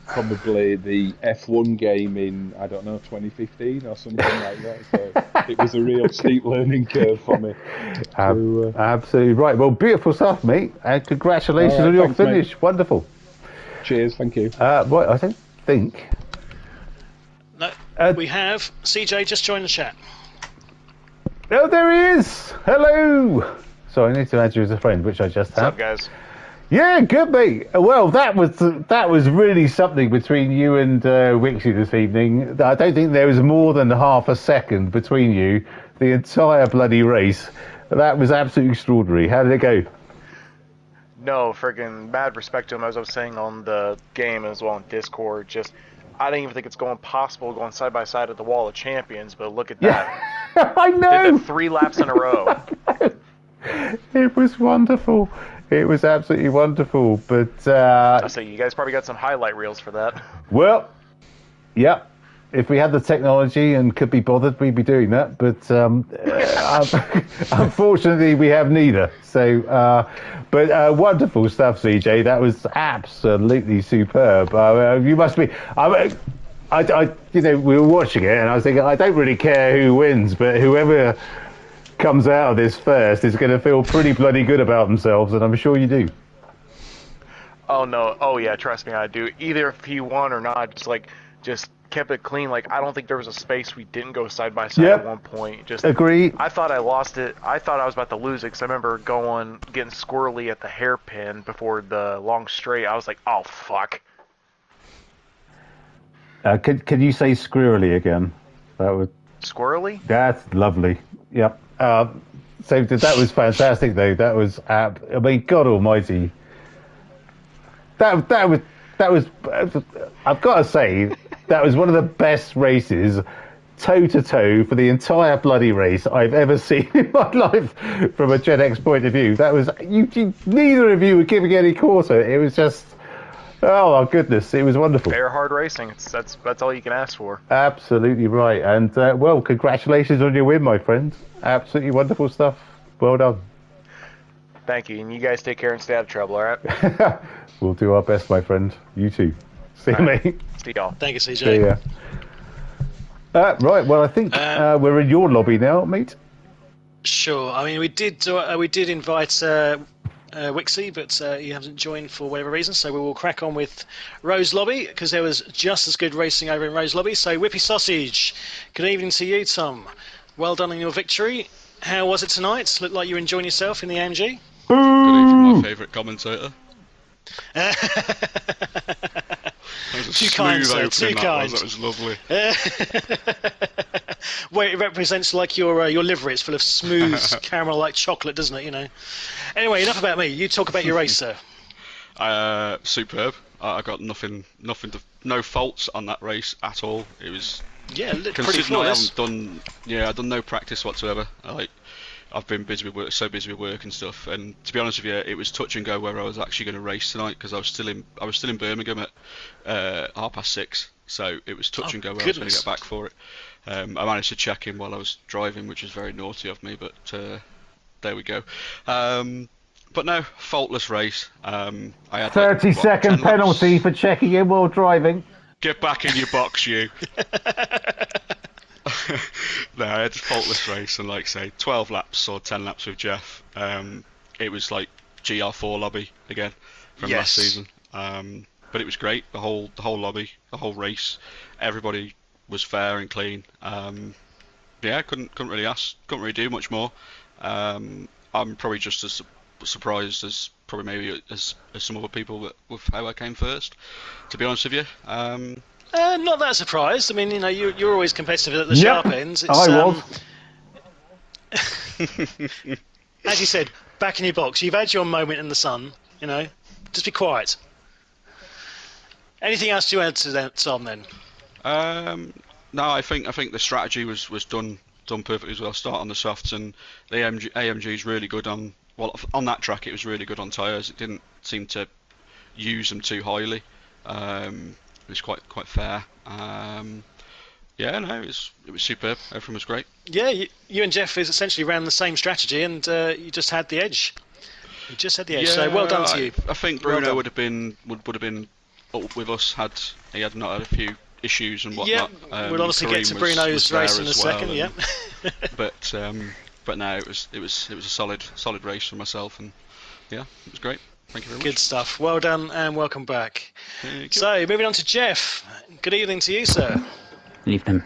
probably the F1 game in 2015 or something like that. So it was a real steep learning curve for me. Absolutely right. Well, beautiful stuff, mate, and congratulations on your finish. Mate. Wonderful. Cheers, thank you. Right, I don't think. No, we have CJ just joined the chat. Oh, there he is. Hello. So I need to add you as a friend, which I just have. What's up, guys? Yeah, good, mate. Well, that was really something between you and Wixie this evening. I don't think there was more than half a second between you the entire bloody race. That was absolutely extraordinary. How did it go? No, friggin' mad respect to him, as I was saying on the game as well on Discord. I don't even think it's possible going side by side at the Wall of Champions, but look at that. Yeah, I know. Did it 3 laps in a row. It was wonderful. It was absolutely wonderful. But I say you guys probably got some highlight reels for that. Well, yeah. If we had the technology and could be bothered, we'd be doing that. But unfortunately, we have neither. So, but wonderful stuff, CJ. That was absolutely superb. You must be. We were watching it, and I was thinking, I don't really care who wins, but whoever comes out of this first is going to feel pretty bloody good about themselves, and I'm sure you do. Oh no! Oh yeah, trust me, I do. Either if he won or not, just kept it clean. Like, I don't think there was a space we didn't go side by side at one point. Just agree. I thought I lost it. I thought I was about to lose it because I remember getting squirrely at the hairpin before the long straight. I was like, oh fuck. Can you say squirrely again? That was squirrely. That's lovely. Yep. So that was fantastic, though. That was, I mean, God Almighty. That was. I've got to say, that was one of the best races, toe to toe, for the entire bloody race I've ever seen in my life, from a Gen X point of view. That was neither of you were giving any quarter. It was just. Oh my goodness, it was wonderful. Fair hard racing. That's all you can ask for. Absolutely right. And well, congratulations on your win, my friend. Absolutely wonderful stuff. Well done. Thank you, and you guys take care and stay out of trouble, all right? We'll do our best, my friend. You too. See you, mate. See y'all. Thank you, CJ. See ya. Right, well, I think we're in your lobby now, mate. Sure. I mean, we did invite Wixie, but he hasn't joined for whatever reason, so we will crack on with Rose Lobby, because there was just as good racing over in Rose Lobby. So, Whippy Sausage, good evening to you, Tom. Well done on your victory. How was it tonight? Looked like you were enjoying yourself in the AMG? Good evening, my favourite commentator. Too kind, sir. Too kind. That was lovely. Well, it represents like your livery. It's full of smooth caramel-like chocolate, doesn't it? You know. Anyway, enough about me. You talk about your race, sir. Superb. I got no faults on that race at all. It was pretty flawless. I've done no practice whatsoever. I've been busy with work, so busy with work and stuff. And to be honest with you, it was touch and go where I was actually going to race tonight, because I was still in Birmingham at 6:30. So it was touch and go where I was going to get back for it. I managed to check in while I was driving, which was very naughty of me, but there we go. But no, faultless race. I had 30-second penalty for checking in while driving. Get back in your box, you. No, I had a faultless race, and 12 laps or 10 laps with Jeff. It was like Gr4 lobby again from last season. But it was great. The whole lobby, the whole race, everybody was fair and clean. Couldn't really do much more. I'm probably just as surprised as as some other people with how I came first. To be honest with you. Not that surprised. I mean, you're always competitive at the sharp ends. I was. As you said, back in your box. You've had your moment in the sun. Just be quiet. Anything else to add to that, Tom? Then. No, I think the strategy was done perfectly as well. Start on the softs, and the AMG is really good on that track. It was really good on tyres. It didn't seem to use them too highly. It was quite fair. It was superb. Everything was great. Yeah, you and Jeff essentially ran the same strategy, and you just had the edge. Yeah, so well done to you. I think Bruno would have been up with us had he had not had a few issues and whatnot. Yeah, we'll obviously get to Bruno's race in a second. Yeah. But no, it was a solid race for myself, and yeah, it was great. Thank you very much. Good stuff. Well done and welcome back. So, moving on to Jeff. Good evening to you, sir. Good evening.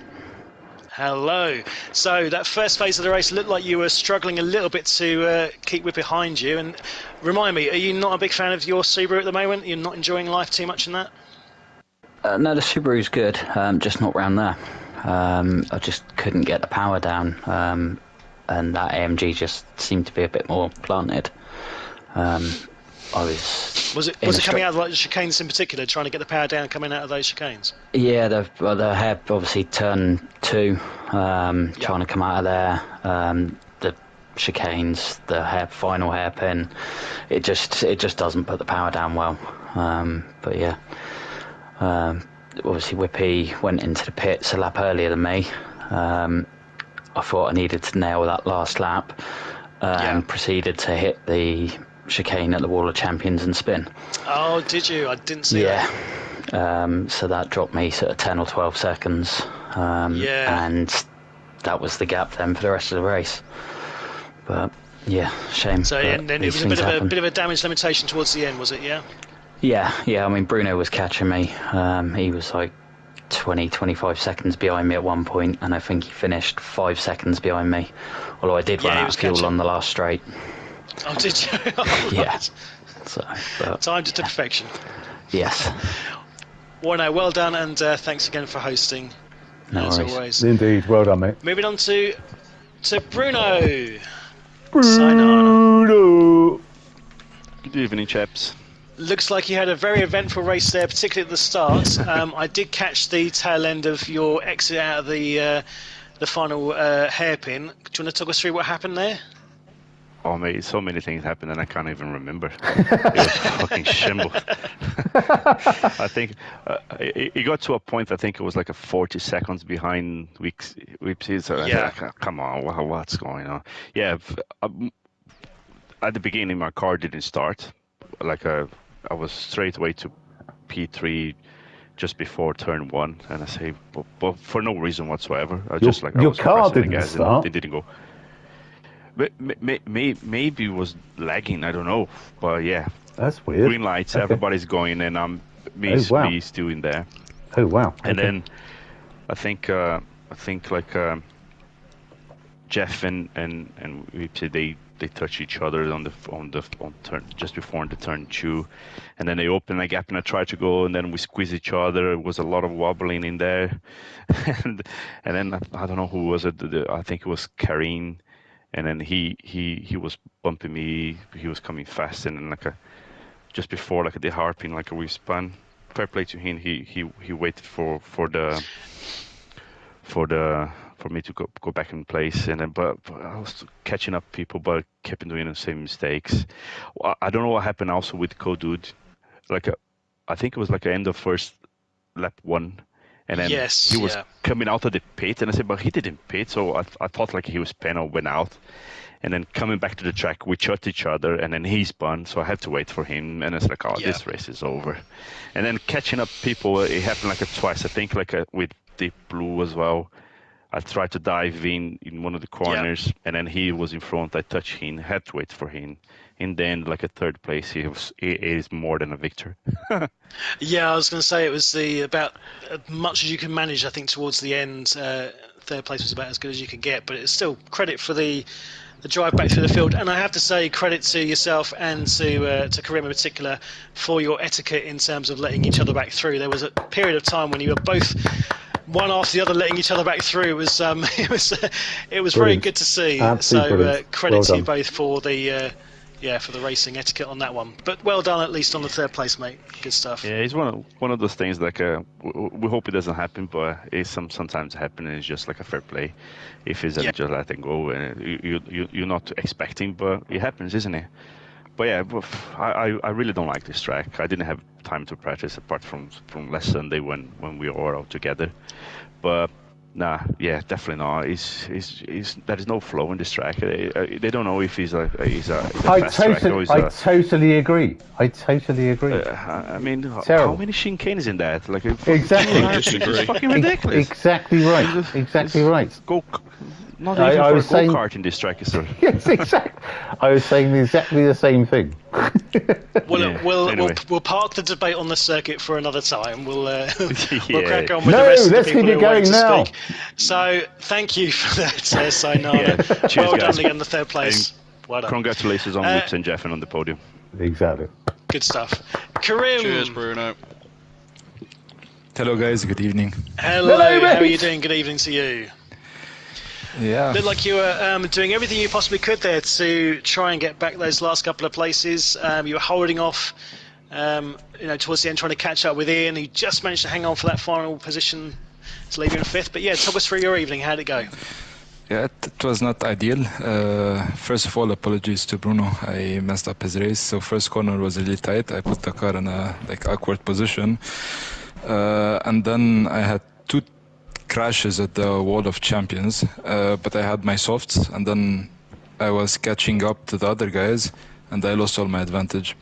Hello. So, that first phase of the race looked like you were struggling a little bit to keep behind you. And remind me, are you not a big fan of your Subaru at the moment? You're not enjoying life too much in that? No, the Subaru's good, just not round there. I just couldn't get the power down, and that AMG just seemed to be a bit more planted. Was it coming out of the chicanes in particular, trying to get the power down coming out of those chicanes? Yeah, the hair obviously turn 2, trying to come out of there. The chicanes, the final hairpin, it just doesn't put the power down well. But yeah, obviously Whippy went into the pits a lap earlier than me. I thought I needed to nail that last lap, and proceeded to hit the chicane at the Wall of Champions and spin. Oh, did you? I didn't see that. So that dropped me sort of 10 or 12 seconds. And that was the gap then for the rest of the race. But yeah, shame. So and then it was a bit of a damage limitation towards the end, was it? Yeah. Yeah. I mean, Bruno was catching me. He was like 20-25 seconds behind me at one point, and I think he finished 5 seconds behind me. Although I did run out of fuel on the last straight. Oh, did you? Yeah. So, timed it to perfection. Yes. Well done, and thanks again for hosting. As always. Indeed, well done, mate. Moving on to Bruno. Bruno. Good evening, chaps. Looks like you had a very eventful race there, particularly at the start. I did catch the tail end of your exit out of the final hairpin. Do you want to talk us through what happened there? Oh mate, so many things happened and I can't even remember. It was fucking shambles. I think it got to a point, I think it was like a 40 seconds behind Whipsy. So I was like, come on, what's going on? Yeah, at the beginning my car didn't start. Like I was straight away to P3 just before turn 1, and I say, but for no reason whatsoever. I was car didn't start. It didn't go. But maybe it was lagging. I don't know. But yeah, that's weird. Green lights. Okay. Everybody's going, and I'm me still in there. Oh wow! And then I think like Jeff and Whipsy, they touch each other on turn just before the turn 2, and then they open a gap and I try to go, and then we squeeze each other. It was a lot of wobbling in there, and then I don't know who was it. I think it was Karim, and then he was bumping me. He was coming fast, and then just before the hairpin, we spun. Fair play to him. He waited for me to go back in place, and then but I was catching up people, but kept doing the same mistakes. I don't know what happened also with Kodude. I think it was the end of first lap 1, and then he was coming out of the pit, and I said, but he didn't pit, so I thought he was pen or went out. And then coming back to the track, we shot each other, and then he spun, so I had to wait for him. And it's this race is over. And then catching up people, it happened twice. I think with Deep Blue as well. I tried to dive in one of the corners, and then he was in front. I touched him, had to wait for him. In the end, a third place, he is more than a victor. Yeah, I was going to say it was about as much as you can manage. I think towards the end, third place was about as good as you could get, but it's still credit for the drive back through the field. And I have to say credit to yourself and to Karim in particular for your etiquette in terms of letting each other back through. There was a period of time when you were both one after the other letting each other back through. It was very good to see. So credit to you both for the for the racing etiquette on that one. But well done at least on the third place, mate. Good stuff. Yeah, it's one of those things we hope it doesn't happen, but it sometimes happens, and it's just a fair play. If it's just let it go, and you're not expecting, but it happens, isn't it? But yeah, I really don't like this track. I didn't have time to practice apart from last Sunday when we were all together. But definitely not. There is no flow in this track. They don't know if he's a fast track or I totally agree. I mean, how many chicanes in that? Exactly. It's fucking ridiculous. Exactly right. Not even for a go-kart in this track, sir. Yes, exactly. I was saying exactly the same thing. We'll park the debate on the circuit for another time. We'll crack on with the rest of the people who are waiting to speak. So thank you for that, Sainara. Cheers, well guys. done again, the third place. Well done. Congratulations on Whips and Jeff and on the podium. Exactly. Good stuff. Karim. Cheers, Bruno. Hello, guys. Good evening. Hello. How are you doing? Good evening to you. Yeah. Looked like you were doing everything you possibly could there to try and get back those last couple of places. You were holding off, towards the end, trying to catch up with Ian. He just managed to hang on for that final position to leave you in 5th. But yeah, talk us through your evening. How did it go? Yeah, it was not ideal. First of all, apologies to Bruno. I messed up his race. So first corner was really tight. I put the car in a awkward position, and then I had 2 crashes at the Wall of Champions, but I had my softs, and then I was catching up to the other guys, and I lost all my advantage.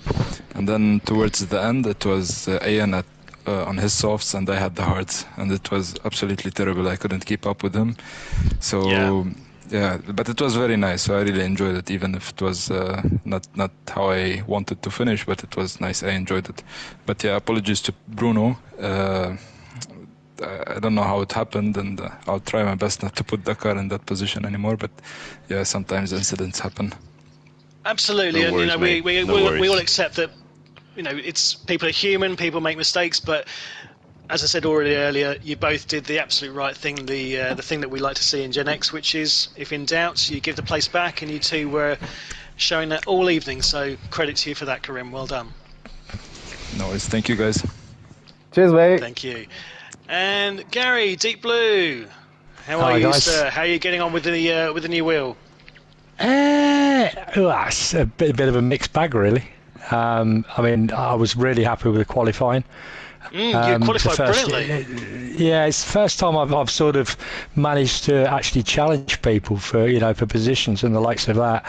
And then towards the end, it was Ian on his softs, and I had the hards, and it was absolutely terrible. I couldn't keep up with him. So yeah, but it was very nice. So I really enjoyed it, even if it was not how I wanted to finish, but it was nice. I enjoyed it. But yeah, apologies to Bruno. I don't know how it happened, and I'll try my best not to put the car in that position anymore. But yeah, sometimes incidents happen. Absolutely, no worries, and we all accept that. It's people are human, people make mistakes, but as I said already earlier, you both did the absolute right thing, the thing that we like to see in Gen X, which is if in doubt, you give the place back, and you two were showing that all evening. So credit to you for that, Karim. Well done. No worries. Thank you, guys. Cheers, mate. Thank you. And Gary, Deep Blue, how are you, sir? How are you getting on with the new wheel? It's a bit of a mixed bag, really. I was really happy with the qualifying. You qualified brilliantly. Yeah, it's the first time I've sort of managed to actually challenge people for positions and the likes of that.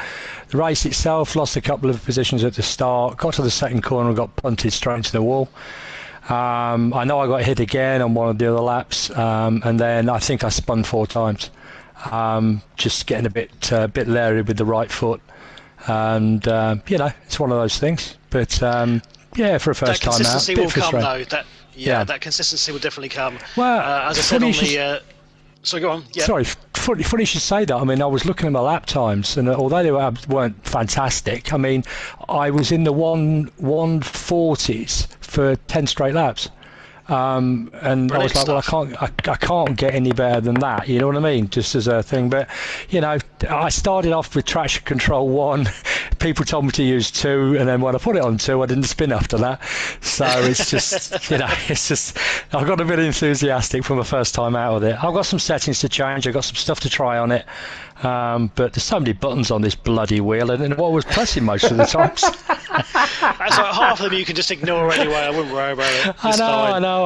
The race itself, lost a couple of positions at the start, got to the second corner and got punted straight into the wall. I know I got hit again on one of the other laps, and then I think I spun 4 times, just getting a bit leery with the right foot, and it's one of those things. But for a first time out, that consistency will come though. That consistency will definitely come. Well, as I said on the. So go on. Yeah. Sorry, funny you should say that. I mean, I was looking at my lap times, and although they weren't fantastic, I mean, I was in the 140s for 10 straight laps. And brilliant I was like, stuff. Well, I can't get any better than that. You know what I mean? Just as a thing. But I started off with traction control 1. People told me to use 2, and then when I put it on 2, I didn't spin after that. So it's just, it's just I got a bit enthusiastic for my first time out with it. I've got some settings to change. I've got some stuff to try on it. But there's so many buttons on this bloody wheel, and what I was pressing most of the times. That's like half of them you can just ignore anyway. I wouldn't worry about it. I know.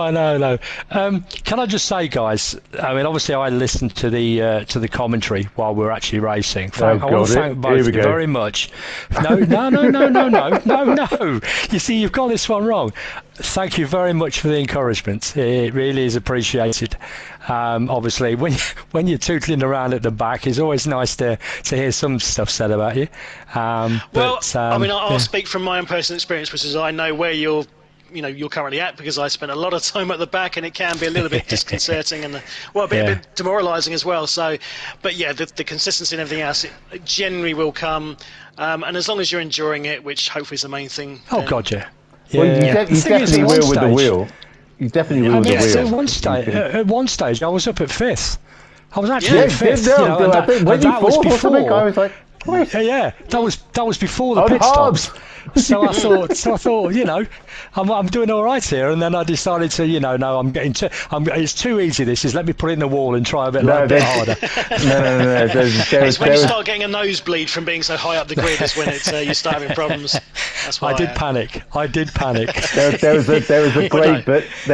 Can I just say, guys? I mean, obviously, I listened to the commentary while we were actually racing. I want to thank both of you very much. No. You see, you've got this one wrong. Thank you very much for the encouragement. It really is appreciated. Obviously, when you're tootling around at the back, it's always nice to hear some stuff said about you. I'll speak from my own personal experience, which is I know where you're currently at, because I spent a lot of time at the back, and it can be a little bit disconcerting and a bit demoralising as well. So, but yeah, the consistency and everything else, it generally will come, and as long as you're enjoying it, which hopefully is the main thing. Oh God, yeah. Well, you definitely will with the wheel. You definitely will with the wheel. At one stage, I was up at 5th. I was actually at 5th. When you was before. I was like, that was before the pit stops. So I thought, I'm doing all right here, and then I decided to, I'm getting it's too easy. This is, let me put it in the wall and try a bit harder. No. It's when you start getting a nosebleed from being so high up the grid is when you start having problems. That's why I did panic. There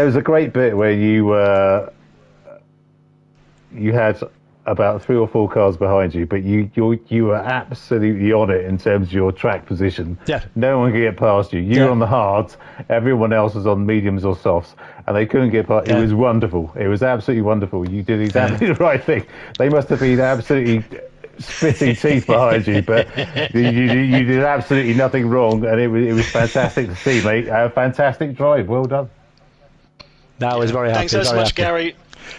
was a great bit where you had about 3 or 4 cars behind you, but you were absolutely on it in terms of your track position. Yeah. No one could get past you. You were on the hards, everyone else was on mediums or softs, and they couldn't get past. It was wonderful. It was absolutely wonderful. You did exactly the right thing. They must have been absolutely spitting teeth behind you, but you did absolutely nothing wrong, and it was fantastic to see, mate. A fantastic drive. Well done. I was very happy. Thanks so much, Gary.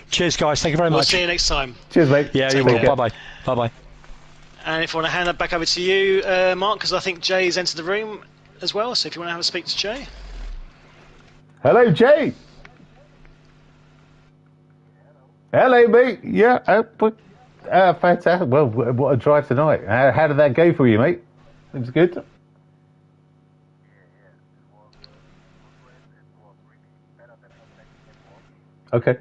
Cheers, guys. Thank you very much. We'll see you next time. Cheers, mate. Yeah, you will. Bye-bye. Bye-bye. And if you want to hand that back over to you, Mark, because I think Jay's entered the room as well, so if you want to have a speak to Jay. Hello, Jay. Hello, mate. Yeah, fantastic. Well, what a drive tonight. How did that go for you, mate? It was good? Okay.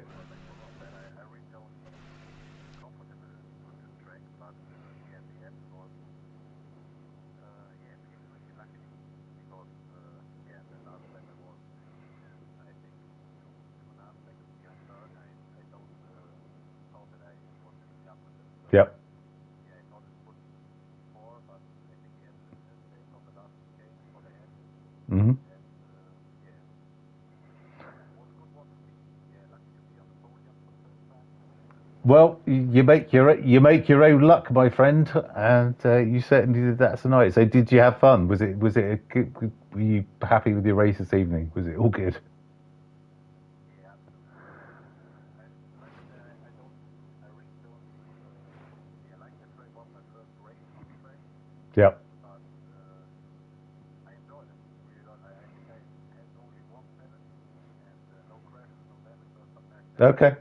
Yep. Mm-hmm. Well, you make your own luck, my friend, and you certainly did that tonight. So, did you have fun? Was it were you happy with your race this evening? Was it all good? Yep. Okay.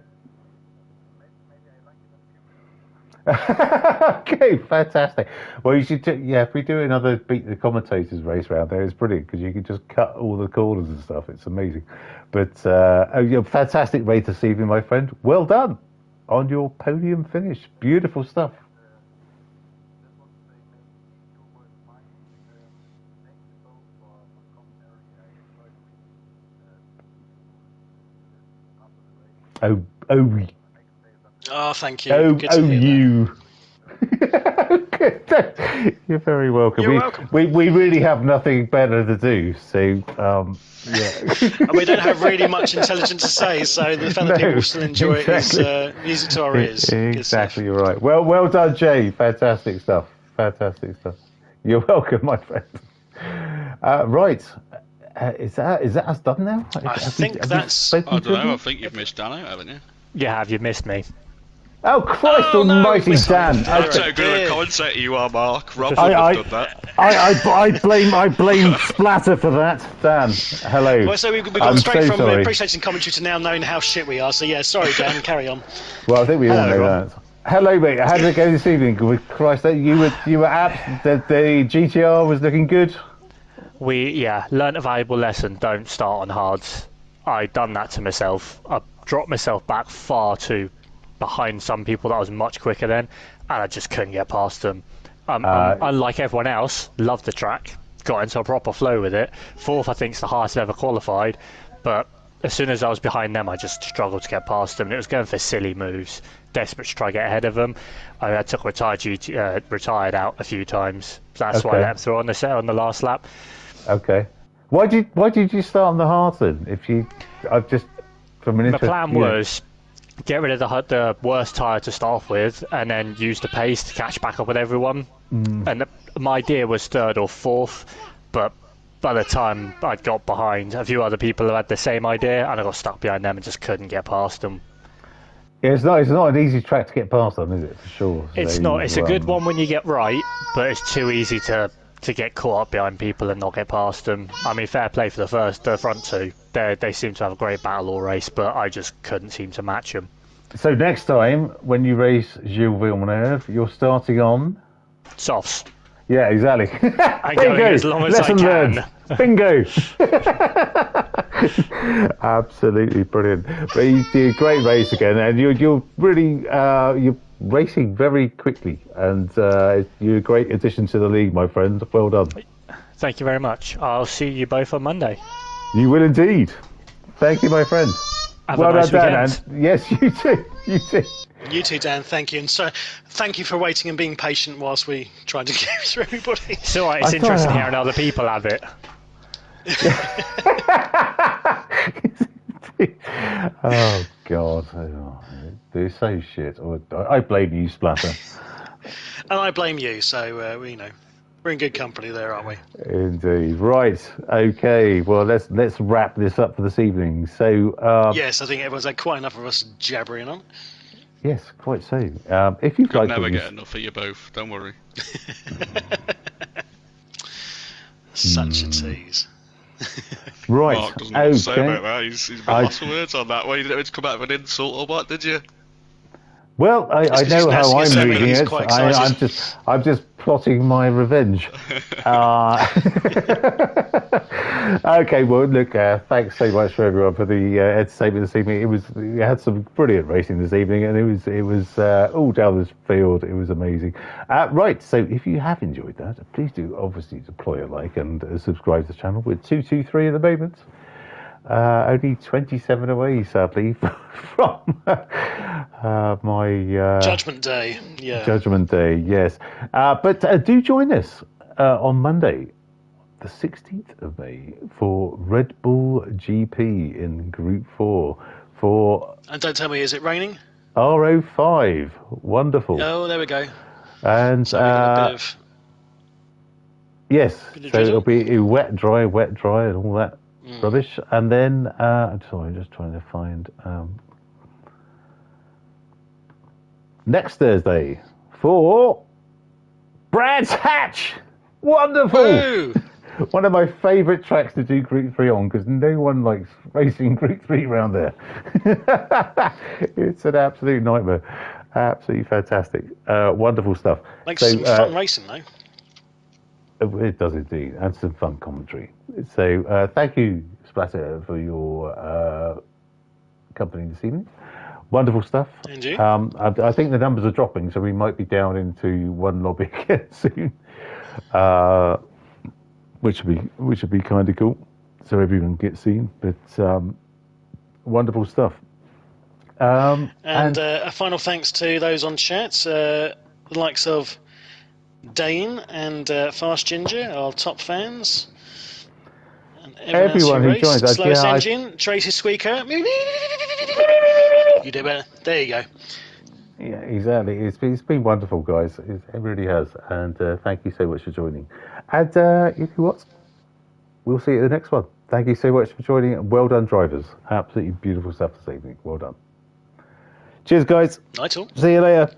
Okay, fantastic. Well, you should, if we do another Beat the Commentators race round there, it's brilliant because you can just cut all the corners and stuff. It's amazing. But fantastic race this evening, my friend. Well done on your podium finish. Beautiful stuff. Oh, thank you. Good to hear you. You're very welcome. You're welcome. We really have nothing better to do, so yeah. And we don't have really much intelligent to say, so the fact that people still enjoy it is music to our ears. Exactly, you're right. Well done, Jay. Fantastic stuff. You're welcome, my friend. Right. Is that us done now? I think that's. I don't know. I think you've missed Dan out, haven't you? Yeah, you've missed me. Oh, Christ almighty, Dan! That's how good a commentator you are, Mark. Rob would have done that. I blame Splatter for that. Dan, hello. Well, so we've gone straight from appreciating commentary to now knowing how shit we are. So yeah, sorry, Dan. Carry on. Well, I think we all know that. Hello, mate. How did it go this evening? Christ, you were apt. The GTR was looking good. We learnt a valuable lesson. Don't start on hards. I done that to myself. I dropped myself back far too behind some people that I was much quicker than, and I just couldn't get past them. Unlike everyone else, loved the track, got into a proper flow with it. Fourth, I think, is the highest I've ever qualified, but as soon as I was behind them, I just struggled to get past them. It was going for silly moves, desperate to try to get ahead of them. I took retired out a few times. That's why I let them through on the last lap. Okay. Why did you start on the hard then? My plan was get rid of the worst tyre to start off with, and then use the pace to catch back up with everyone. And my idea was third or fourth, but by the time I got behind, a few other people who had the same idea, and I got stuck behind them and just couldn't get past them. Yeah, it's not an easy track to get past them, is it? For sure. It's not. It's a good one when you get right, but it's too easy to get caught up behind people and not get past them. I mean, fair play for the front two. They seem to have a great battle all race, but I just couldn't seem to match them. So next time, when you race Gilles Villeneuve, you're starting on... Softs. Yeah, exactly. I'm going as long as I can. Learned. Bingo. Absolutely brilliant. But you did a great race again, and you're really you're racing very quickly, and you're a great addition to the league, my friend. Well done. Thank you very much. I'll see you both on Monday. You will indeed. Thank you, my friend. Well done, Dan. Yes, you too. You too, Dan. Thank you, and so thank you for waiting and being patient whilst we tried to go through everybody. It's all right. It's interesting hearing other people have it. Oh God, they're so shit. I blame you, Splatter. And I blame you. So we're in good company there, aren't we? Indeed. Right. Okay. Well, let's wrap this up for this evening. So. Yes, I think everyone's had quite enough of us jabbering on. Yes, quite so. If you'd like, never get enough of you both. Don't worry. Such a tease. Right. Mark doesn't know what to say about that. He's been lots of words on that. Why you didn't come out with an insult or what? Did you? Well, I know how I'm reading it. I'm just plotting my revenge. Okay, well, look, thanks so much for everyone for the entertainment this evening. We had some brilliant racing this evening, and it was all down this field. It was amazing. Right, so if you have enjoyed that, please do obviously deploy a like and subscribe to the channel. We're 223 at the moment. Only 27 away, sadly, from my Judgment Day. Yeah. Judgment Day, yes. But do join us on Monday, the 16th of May, for Red Bull GP in Group 4 And don't tell me, is it raining? R05. Wonderful. Oh, there we go. And so a bit of yes, so it'll be wet, dry, and all that. Rubbish. And then I'm just trying to find next Thursday for Brands Hatch. Wonderful. Woo! One of my favourite tracks to do Group 3 on, because no one likes racing Group 3 around there. It's an absolute nightmare. Absolutely fantastic. Wonderful stuff. Makes some fun racing though. It does indeed, and some fun commentary. So thank you, Splatter, for your company this evening. Wonderful stuff. And you? I think the numbers are dropping, so we might be down into one lobby again soon, which would be kind of cool, so everyone gets seen. But wonderful stuff. And a final thanks to those on chat, the likes of Dane and Fast Ginger, our top fans. And everyone who joins us. Slowest Engine, Tracy Squeaker. You do better. There you go. Yeah, exactly. It's been wonderful, guys. It really has. And thank you so much for joining. And you know what? We'll see you at the next one. Thank you so much for joining. Well done, drivers. Absolutely beautiful stuff this evening. Well done. Cheers, guys. Night all. See you later.